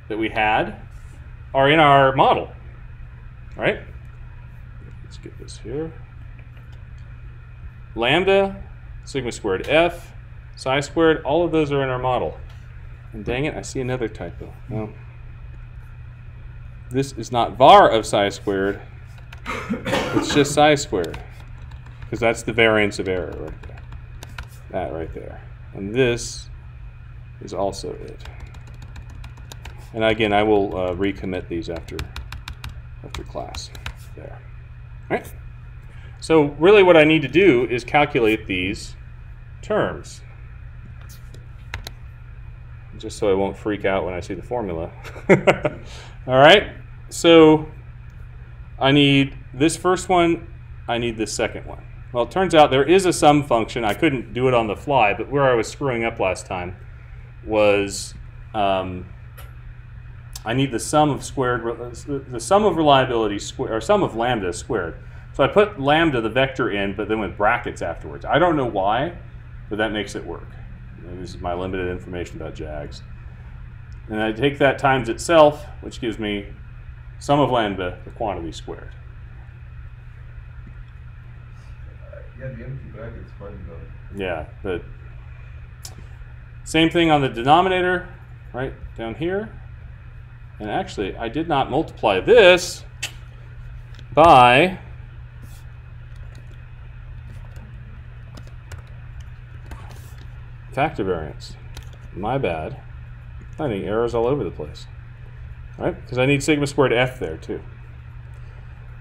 that we had are in our model. All right? Let's get this here. Lambda, sigma squared f, psi squared, all of those are in our model. And dang it, I see another typo. No. This is not var of psi squared. It's just psi squared. Because that's the variance of error right there. That right there. And this is also it. And again, I will recommit these after class. There. All right? So really what I need to do is calculate these terms. Just so I won't freak out when I see the formula. All right? So I need this first one, I need this second one. Well, it turns out there is a sum function. I couldn't do it on the fly, but where I was screwing up last time was I need the sum of the sum of reliability squared, or sum of lambda squared. So I put lambda, the vector, in, but then with brackets afterwards. I don't know why, but that makes it work. And this is my limited information about JAGs. And I take that times itself, which gives me sum of lambda, the quantity squared. Yeah, the empty bracket's funny though. Yeah, but same thing on the denominator, right down here. And actually, I did not multiply this by factor variance. My bad. Finding errors all over the place, right? Because I need sigma squared f there too.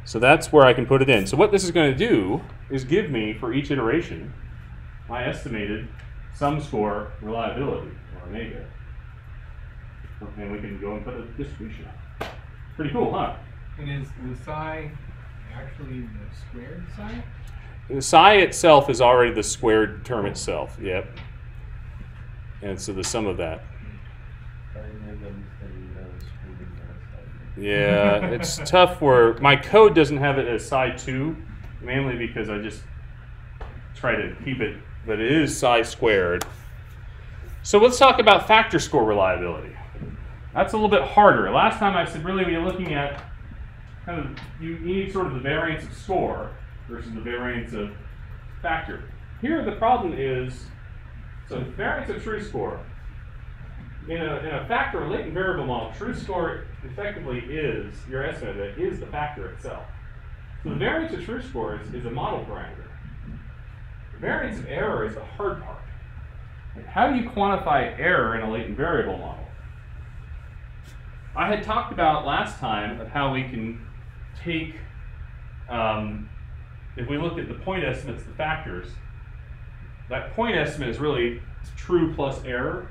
So that's where I can put it in. So what this is going to do is give me, for each iteration, my estimated sum score reliability, or omega. And we can go and put a distribution on. Pretty cool, huh? And is the psi actually the squared psi? The psi itself is already the squared term itself, yep. And so the sum of that. Yeah, it's tough where my code doesn't have it as psi 2, mainly because I just try to keep it, but it is psi squared. So let's talk about factor score reliability. That's a little bit harder. Last time I said really you're looking at kind of, you need sort of the variance of score versus the variance of factor. Here the problem is, so variance of true score. In a factor or latent variable model, true score effectively is, your estimate of it is the factor itself. So the variance of true score is a model parameter. The variance of error is the hard part. Like, how do you quantify error in a latent variable model? I had talked about last time of how we can take, if we look at the point estimates, the factors, that point estimate is really true plus error.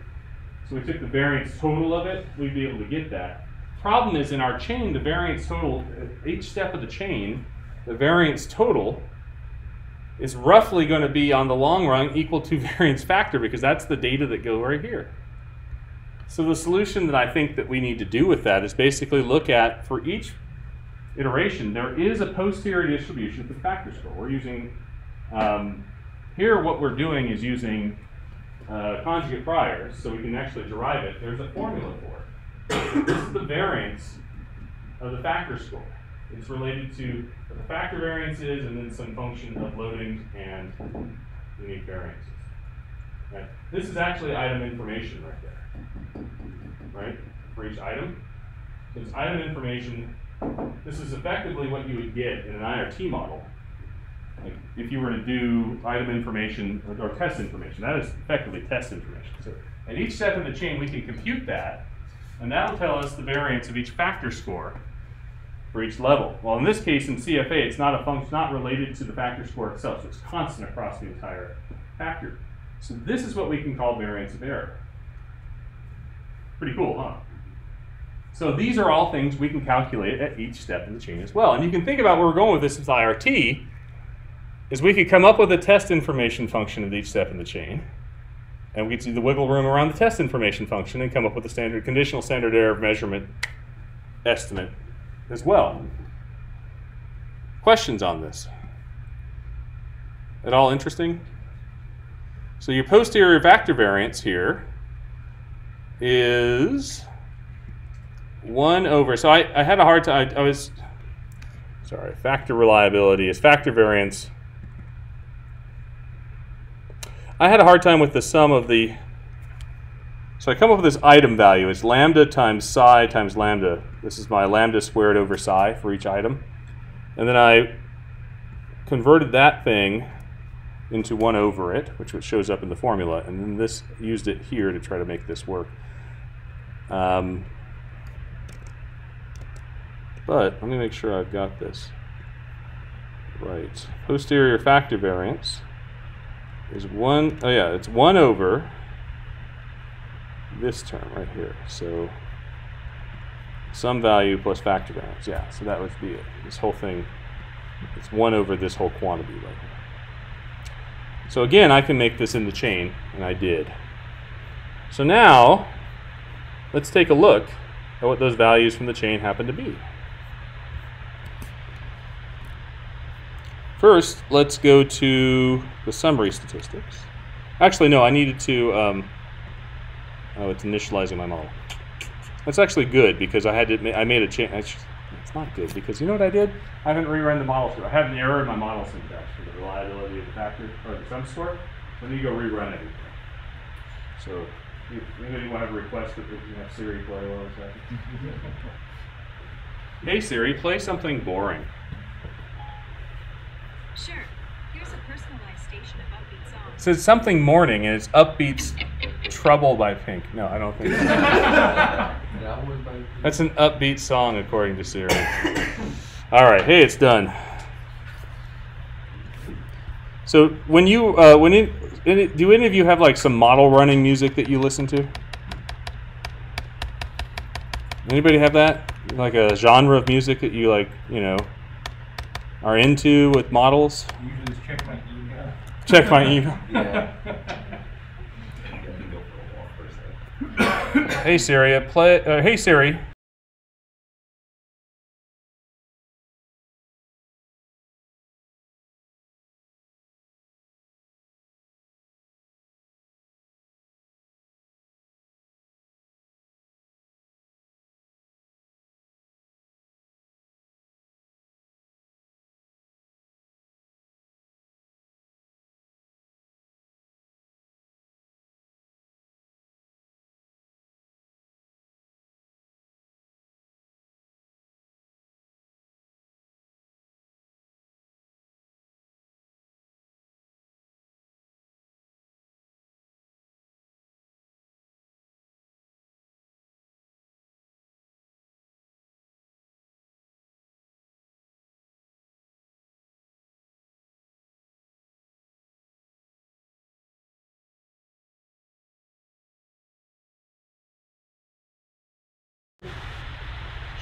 So we took the variance total of it, we'd be able to get that. Problem is in our chain, the variance total, each step of the chain, the variance total is roughly going to be on the long run equal to variance factor because that's the data that go right here. So the solution that I think that we need to do with that is basically look at, for each iteration, there is a posterior distribution for the factor score. We're using, here what we're doing is using conjugate priors, so we can actually derive it. There's a formula for it. This is the variance of the factor score. It's related to what the factor variance is and then some function of loading and unique variances. Okay. This is actually item information right there, right? For each item. So it's item information. This is effectively what you would get in an IRT model. Like if you were to do item information or test information, that is effectively test information. So at each step in the chain, we can compute that, and that'll tell us the variance of each factor score for each level. Well, in this case, in CFA, it's not a function, not related to the factor score itself, so it's constant across the entire factor. So this is what we can call variance of error. Pretty cool, huh? So these are all things we can calculate at each step in the chain as well. And you can think about where we're going with this with IRT, is we could come up with a test information function at each step in the chain, and we could see the wiggle room around the test information function and come up with a standard conditional standard error of measurement estimate as well. Questions on this? At all interesting? So your posterior factor variance here is 1 over, so I had a hard time, factor reliability is factor variance. I had a hard time with the sum of the, so I come up with this item value. It's lambda times psi times lambda. This is my lambda squared over psi for each item. And then I converted that thing into 1 over it, which shows up in the formula. And then this used it here to try to make this work. But let me make sure I've got this right. Posterior factor variance is 1, oh yeah, it's 1 over this term right here. So some value plus factor variance, yeah, so that would be it. This whole thing, it's 1 over this whole quantity right here. So again, I can make this in the chain, and I did. So now, let's take a look at what those values from the chain happen to be. First, let's go to the summary statistics. Actually, no, I needed to, oh, it's initializing my model. That's actually good because I made a change. It's not good because you know what I did? I haven't rerun the model. I have an error in my model syntax for the reliability of the factor or the sum score. So I need to go rerun everything. So if anybody want to have a request that we can have Siri play while it's happening? Hey Siri, play something boring. Sure. Here's a personalized station of upbeat songs. It says something morning and it's Upbeat's Trouble by Pink. No, I don't think so. That was my. That's an upbeat song according to Siri. All right, hey, it's done. So when you do any of you have like some model running music that you listen to? Anybody have that? Like a genre of music that you like, you know, are into with models? Usually just check my email. Check my email. Yeah. Hey Siri, hey Siri.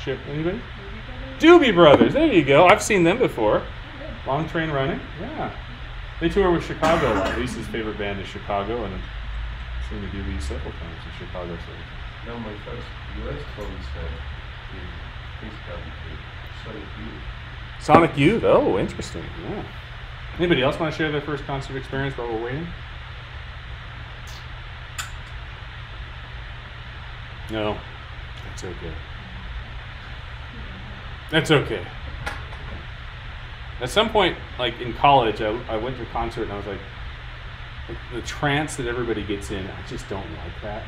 Ship anybody? Doobie Brothers. There you go. I've seen them before. Long Train Running. Yeah. They tour with Chicago a lot. Lisa's favorite band is Chicago, and I've seen the Doobies several times in Chicago. So. No, my first US concert in Sonic Youth. Sonic Youth. Oh, interesting. Yeah. Anybody else want to share their first concert experience while we're waiting? No. That's okay. That's okay. At some point, like in college, I went to a concert and I was like, the trance that everybody gets in, I just don't like that.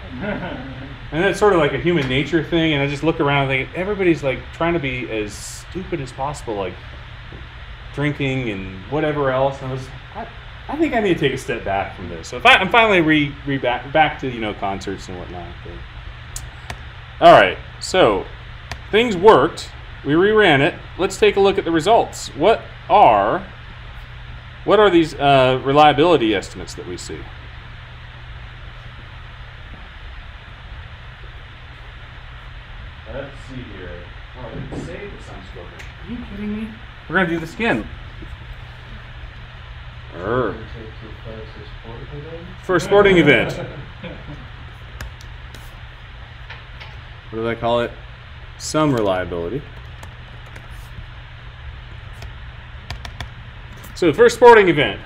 And that's sort of like a human nature thing, and I just look around and think, everybody's like trying to be as stupid as possible, like drinking and whatever else. And I think I need to take a step back from this. So if I'm finally back to, concerts and whatnot. But. All right, so things worked. We reran it. Let's take a look at the results. What are these reliability estimates that we see? Let's see here. Oh, I didn't save the sum score. Are you kidding me? We're going to do this again. For a sporting event. What do I call it? Some reliability. So the first sporting event.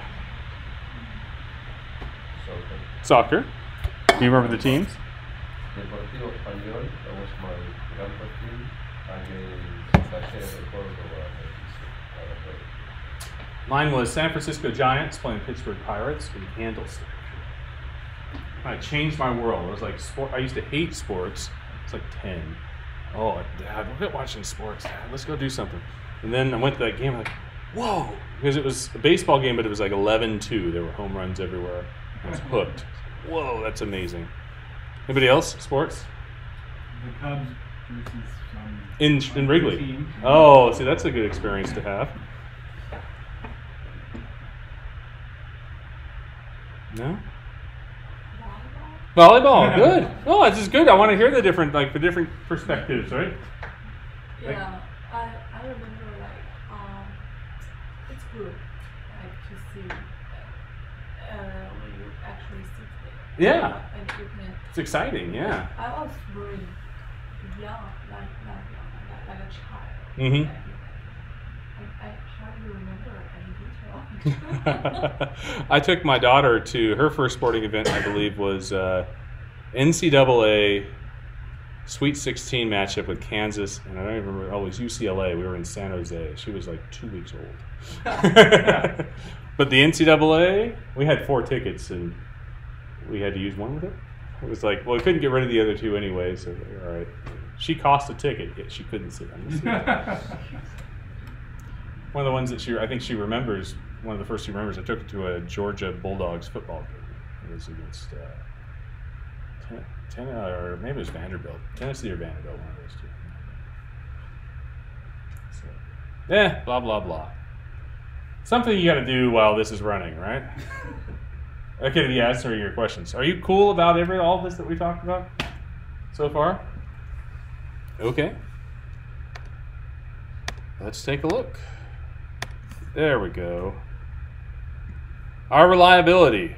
Soccer. Do you remember the teams? Deportivo Español, that was my grandpa team, against Talleres de Córdoba. Mine was San Francisco Giants playing Pittsburgh Pirates in Candlestick. I changed my world. It was like sport. I used to hate sports. It's like 10. Oh, Dad, we're watching sports. Dad, let's go do something. And then I went to that game. I'm like, whoa, because it was a baseball game, but it was like 11-2. There were home runs everywhere. I was hooked. Whoa, that's amazing. Anybody else? Sports? The Cubs versus some in Wrigley. team. Oh, see, that's a good experience to have. No? Volleyball, good. Oh, this is good. I want to hear the different perspectives, right? Yeah, I remember it's good to see when you actually sit there. Yeah. And you can. It's exciting, yeah. I was very young, like a child. Mm-hmm. I hardly remember any detail. I took my daughter to her first sporting event, I believe, was NCAA Sweet 16 matchup with Kansas, and I don't even remember. Oh, it was UCLA. We were in San Jose. She was like 2 weeks old. But the NCAA, we had 4 tickets, and we had to use one with it. It was like, well, we couldn't get rid of the other 2 anyway, so all right. She cost a ticket, yet she couldn't sit on the seat. One of the ones that I think she remembers, one of the first she remembers, I took her to a Georgia Bulldogs football game. It was against or maybe it was Vanderbilt. Tennessee or Vanderbilt, one of those 2. So, blah, blah, blah. Something you got to do while this is running, right? Okay, yeah, answering your questions. Are you cool about all this that we talked about so far? Okay. Let's take a look. There we go. Our reliability.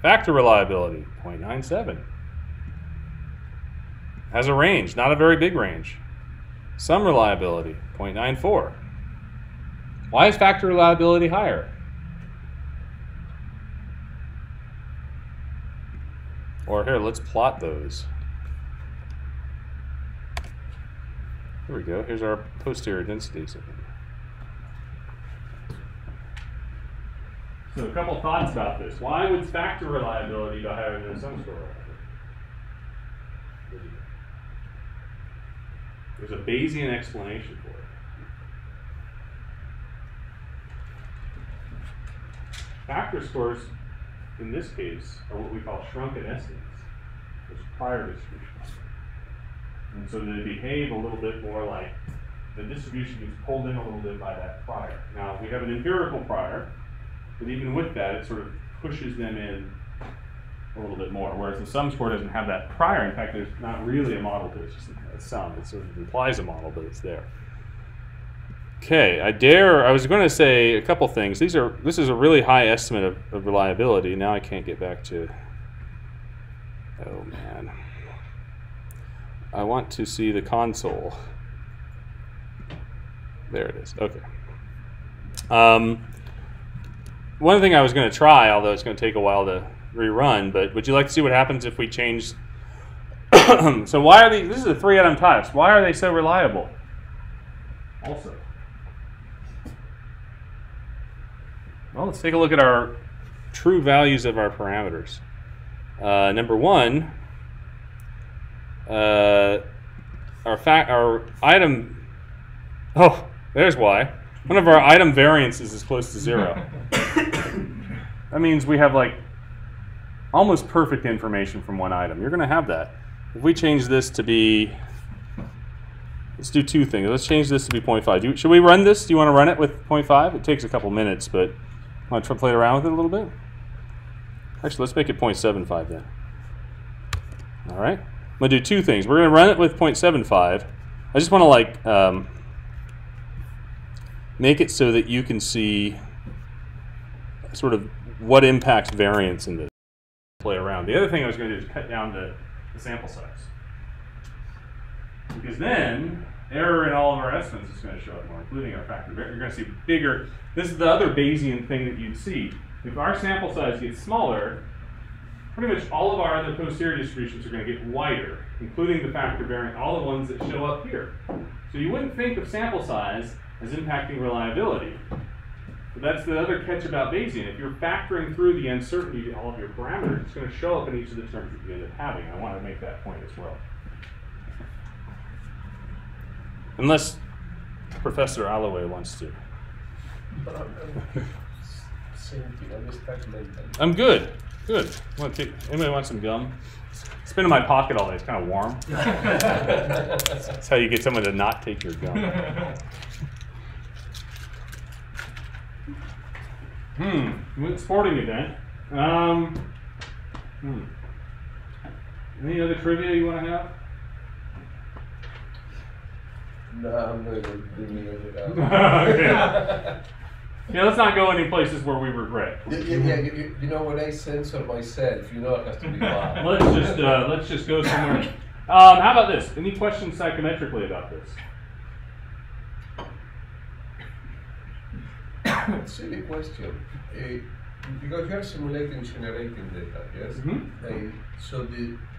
Factor reliability, 0.97. Has a range, not a very big range. Some reliability, 0.94. Why is factor reliability higher? Or here, let's plot those. Here we go. Here's our posterior densities. So a couple thoughts about this. Why would factor reliability be higher than sum score reliability? There's a Bayesian explanation for it. Factor scores, in this case, are what we call shrunken estimates. There's prior distributions. And so they behave a little bit more like the distribution is pulled in a little bit by that prior. Now, we have an empirical prior, but even with that, it sort of pushes them in a little bit more, whereas the sum score doesn't have that prior. In fact, there's not really a model to it, it's just a sum. It sort of implies a model, but it's there. Okay, I was going to say a couple things. This is a really high estimate of reliability. Now I can't get back to, oh man. I want to see the console. There it is, okay. One thing I was going to try, although it's going to take a while to rerun, but would you like to see what happens if we change? So why are this is a 3-atom test. Why are they so reliable? Also. Well, let's take a look at our true values of our parameters. Number 1, our item, oh, there's why. One of our item variances is close to 0. That means we have like almost perfect information from one item. You're going to have that. If we change this to be, let's do 2 things. Let's change this to be 0.5. Should we run this? Do you want to run it with 0.5? It takes a couple minutes, but want to play around with it a little bit? Actually, let's make it 0.75 then. All right. I'm going to do 2 things. We're going to run it with 0.75. I just want to like make it so that you can see sort of what impacts variance in this. Play around. The other thing I was going to do is cut down the sample size. Because then error in all of our estimates is going to show up more, including our factor. You're going to see bigger. This is the other Bayesian thing that you'd see. If our sample size gets smaller, pretty much all of our other posterior distributions are going to get wider, including the factor variant, all the ones that show up here. So you wouldn't think of sample size as impacting reliability. But that's the other catch about Bayesian. If you're factoring through the uncertainty to all of your parameters, it's going to show up in each of the terms that you end up having. I want to make that point as well. Unless Professor Alloway wants to. I'm good. Good. Anybody want some gum? It's been in my pocket all day. It's kind of warm. That's how you get someone to not take your gum. Sporting event. Any other trivia you want to have? No, I'm going to leave it out. Okay. Yeah, let's not go any places where we regret. You know, when I censor myself, you know it has to be loud. Let's just go somewhere. How about this? Any questions psychometrically about this? Silly question. because you are simulating generating data, yes?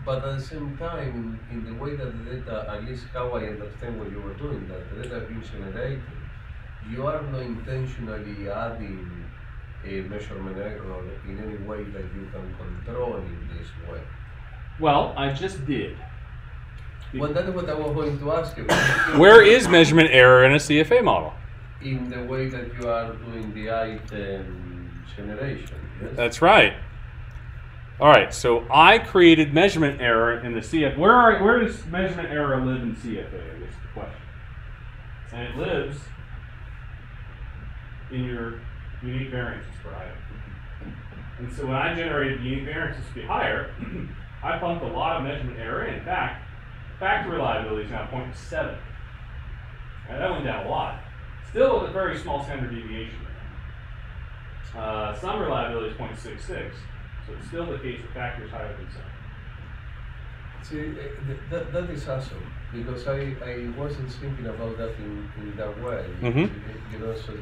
But at the same time, in the way that the data, at least how I understand what you were doing, that the data being generated, you are not intentionally adding a measurement error in any way that you can control in this way. Well, I just did. Well, that is what I was going to ask you. Where is measurement error in a CFA model? In the way that you are doing the item generation, yes? That's right. All right, so I created measurement error in the CFA. Where does measurement error live in CFA, I guess the question. And it lives in your unique variances per item. And so when I generated unique variances to be higher, I pumped a lot of measurement error in. In fact, factor reliability is now 0.7. That went down a lot. Still a very small standard deviation. Some reliability is 0.66. So it's still the case that factor is higher than some. See, that is awesome, because I wasn't thinking about that in that way. You know, so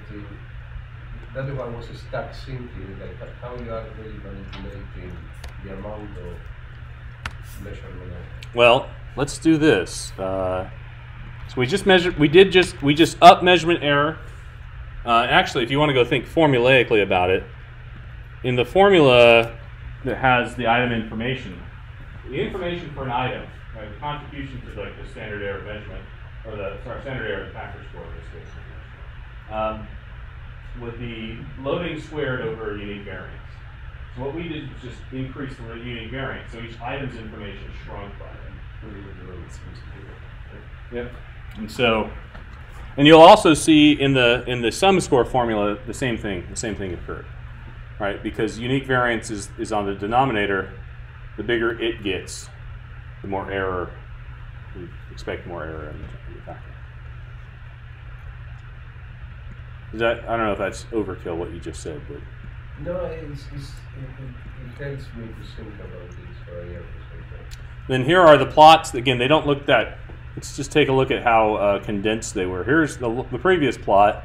that is why I was stuck thinking, like how you are really manipulating the amount of measurement. Well, let's do this. So we just measured. We just up measurement error. Actually, if you want to go think formulaically about it, in the formula that has the item information, the information for an item, right, the contribution to like the standard error measurement, or the standard error factor score in this case, with the loading squared over unique variance. So what we did was just increase the unique variance. So each item's information shrunk by it. Yep. And so, and you'll also see in the sum score formula the same thing occurred, right? Because unique variance is on the denominator. The bigger it gets, the more error we expect more error in the factor. Is that, I don't know if that's overkill what you just said, but no, it helps me to think about this. So I have to say that. Then here are the plots. Again, they don't look that. Let's just take a look at how condensed they were. Here's the previous plot.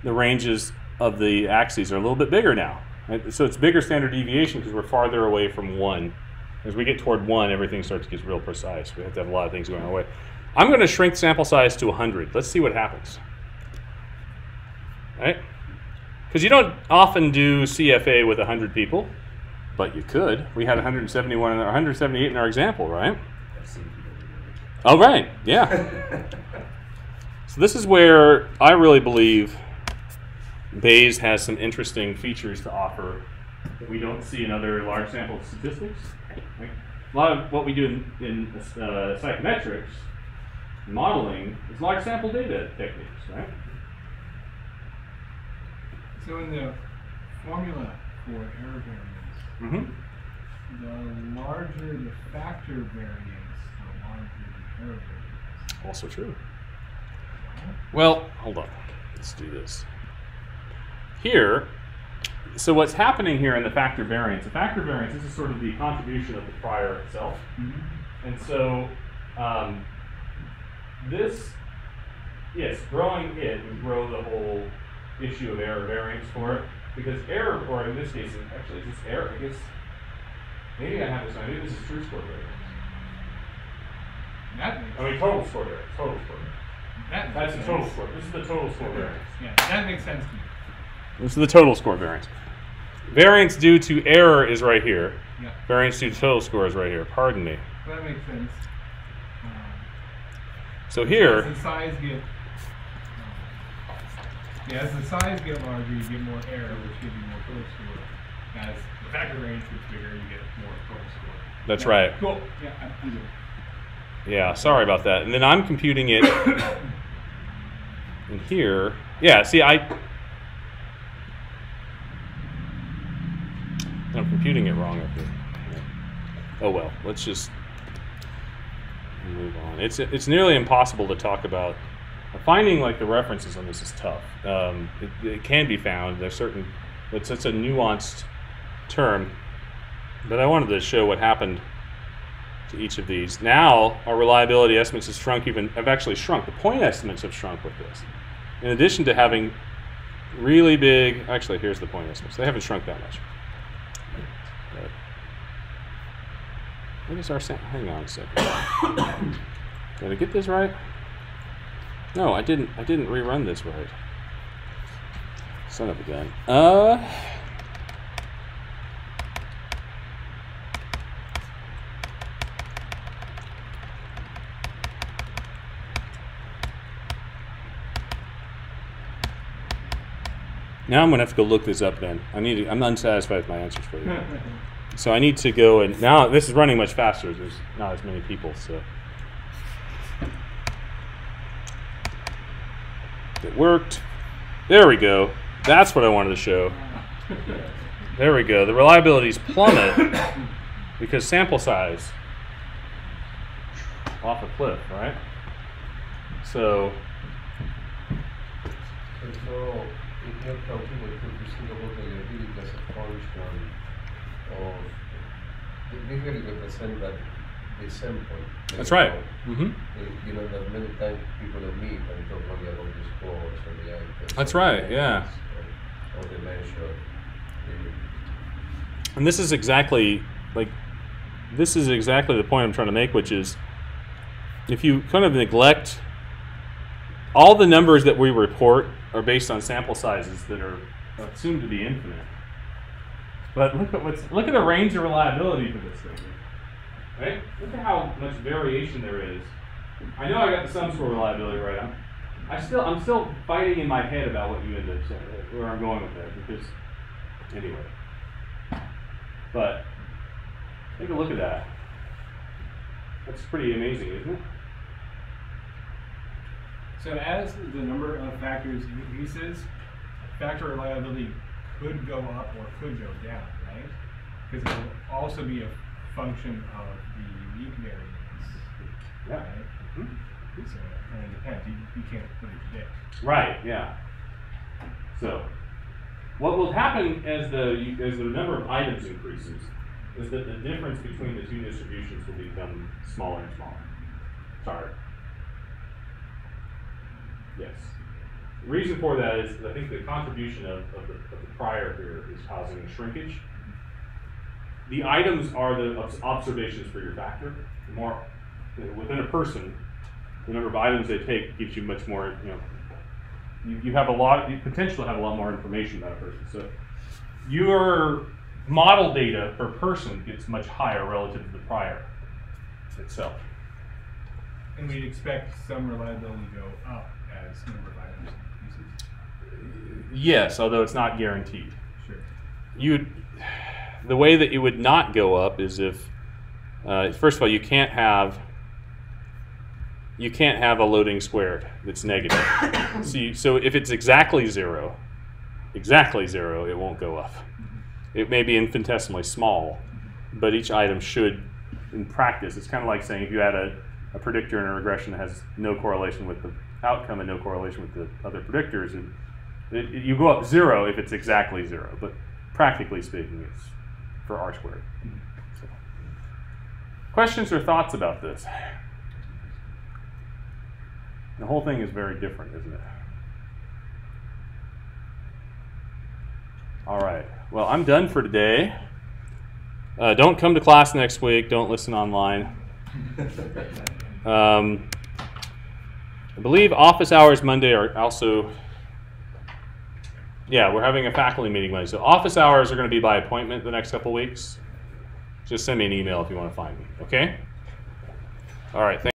The ranges of the axes are a little bit bigger now. Right? So it's bigger standard deviation because we're farther away from 1. As we get toward 1, everything starts to get real precise. We have to have a lot of things going our way. I'm going to shrink sample size to 100. Let's see what happens. Right? Because you don't often do CFA with 100 people, but you could. We had 171 or 178 in our example, right? Oh, right, yeah. So this is where I really believe Bayes has some interesting features to offer that we don't see in other large sample statistics. Right? A lot of what we do in psychometrics, modeling, is large sample data techniques, right? So in the formula for error variance, the larger the factor variance, the larger the error variance. Also true. Well, hold on. Let's do this. Here, so what's happening here in the factor variance, this is sort of the contribution of the prior itself. And so this, yes, growing it would grow the whole issue of error variance for it, because error, or in this case, actually, is this error? I guess maybe I have this. Maybe this is true score variance. I mean, total score variance. Total score variance. That's the total score. This is the total score variance. Yeah, that makes sense to me. This is the total score variance. Variance due to error is right here. Yeah. Variance due to total score is right here. Pardon me. That makes sense. So here, as the size get larger, you get more error, which gives you more total score. As the factor variance gets bigger, you get more total score. That's right. Cool. Yeah, I'm good. Yeah, sorry about that. And then I'm computing it in here. Yeah, see, I'm computing it wrong up here. Oh well, let's just move on. It's nearly impossible to talk about. Finding like the references on this is tough. It can be found. There's certain, it's a nuanced term, but I wanted to show what happened to each of these. Now our reliability estimates have actually shrunk. The point estimates have shrunk with this. In addition to having really big. Actually, here's the point estimates. They haven't shrunk that much. But what is our sample? Hang on a second. Did I get this right? No, I didn't rerun this right. Son of a gun. Now I'm gonna have to go look this up. Then I'm unsatisfied with my answers for you. So I need to go, and now this is running much faster. There's not as many people, so it worked. There we go. That's what I wanted to show. There we go. The reliabilities plummet because sample size off a cliff, right? So if you're counting with think about the reliability as a function of they really represent that the sample. that's right. You know that many times people don't meet and talk only about the scores or the items. That's right. Yeah. Or the measure. And this is exactly the point I'm trying to make, which is if you kind of neglect all the numbers that we report are based on sample sizes that are assumed to be infinite. But look at the range of reliability for this thing. Right? Look at how much variation there is. I know I got the sum score reliability right. I'm still fighting in my head about what you ended up saying, where I'm going with that, because anyway. But take a look at that. That's pretty amazing, isn't it? So as the number of factors increases, factor reliability could go up or could go down, right? Because it will also be a function of the unique variance. Yeah. Right? Mm-hmm. So it depends. You can't really predict. Right. Yeah. So what will happen as the number of items increases is that the difference between the two distributions will become smaller and smaller. Sorry. Yes. The reason for that is I think the contribution of the prior here is causing a shrinkage. The items are the observations for your factor. The more within a person, the number of items they take gives you much more. You have you potentially have a lot more information about a person. So your model data per person gets much higher relative to the prior itself. And we'd expect some reliability to go up as number of items increases. Yes, although it's not guaranteed. Sure. The way that it would not go up is if, first of all, you can't have a loading squared that's negative. So if it's exactly zero, it won't go up. It may be infinitesimally small, but each item should, in practice, it's kind of like saying if you had a predictor in a regression that has no correlation with the outcome and no correlation with the other predictors, you go up zero if it's exactly zero, but practically speaking, it's for R squared. So, questions or thoughts about this? The whole thing is very different, isn't it? All right. Well, I'm done for today. Don't come to class next week. Don't listen online. I believe office hours Monday are also, yeah, we're having a faculty meeting Monday. So office hours are going to be by appointment the next couple weeks. Just send me an email if you want to find me, okay? All right, thanks.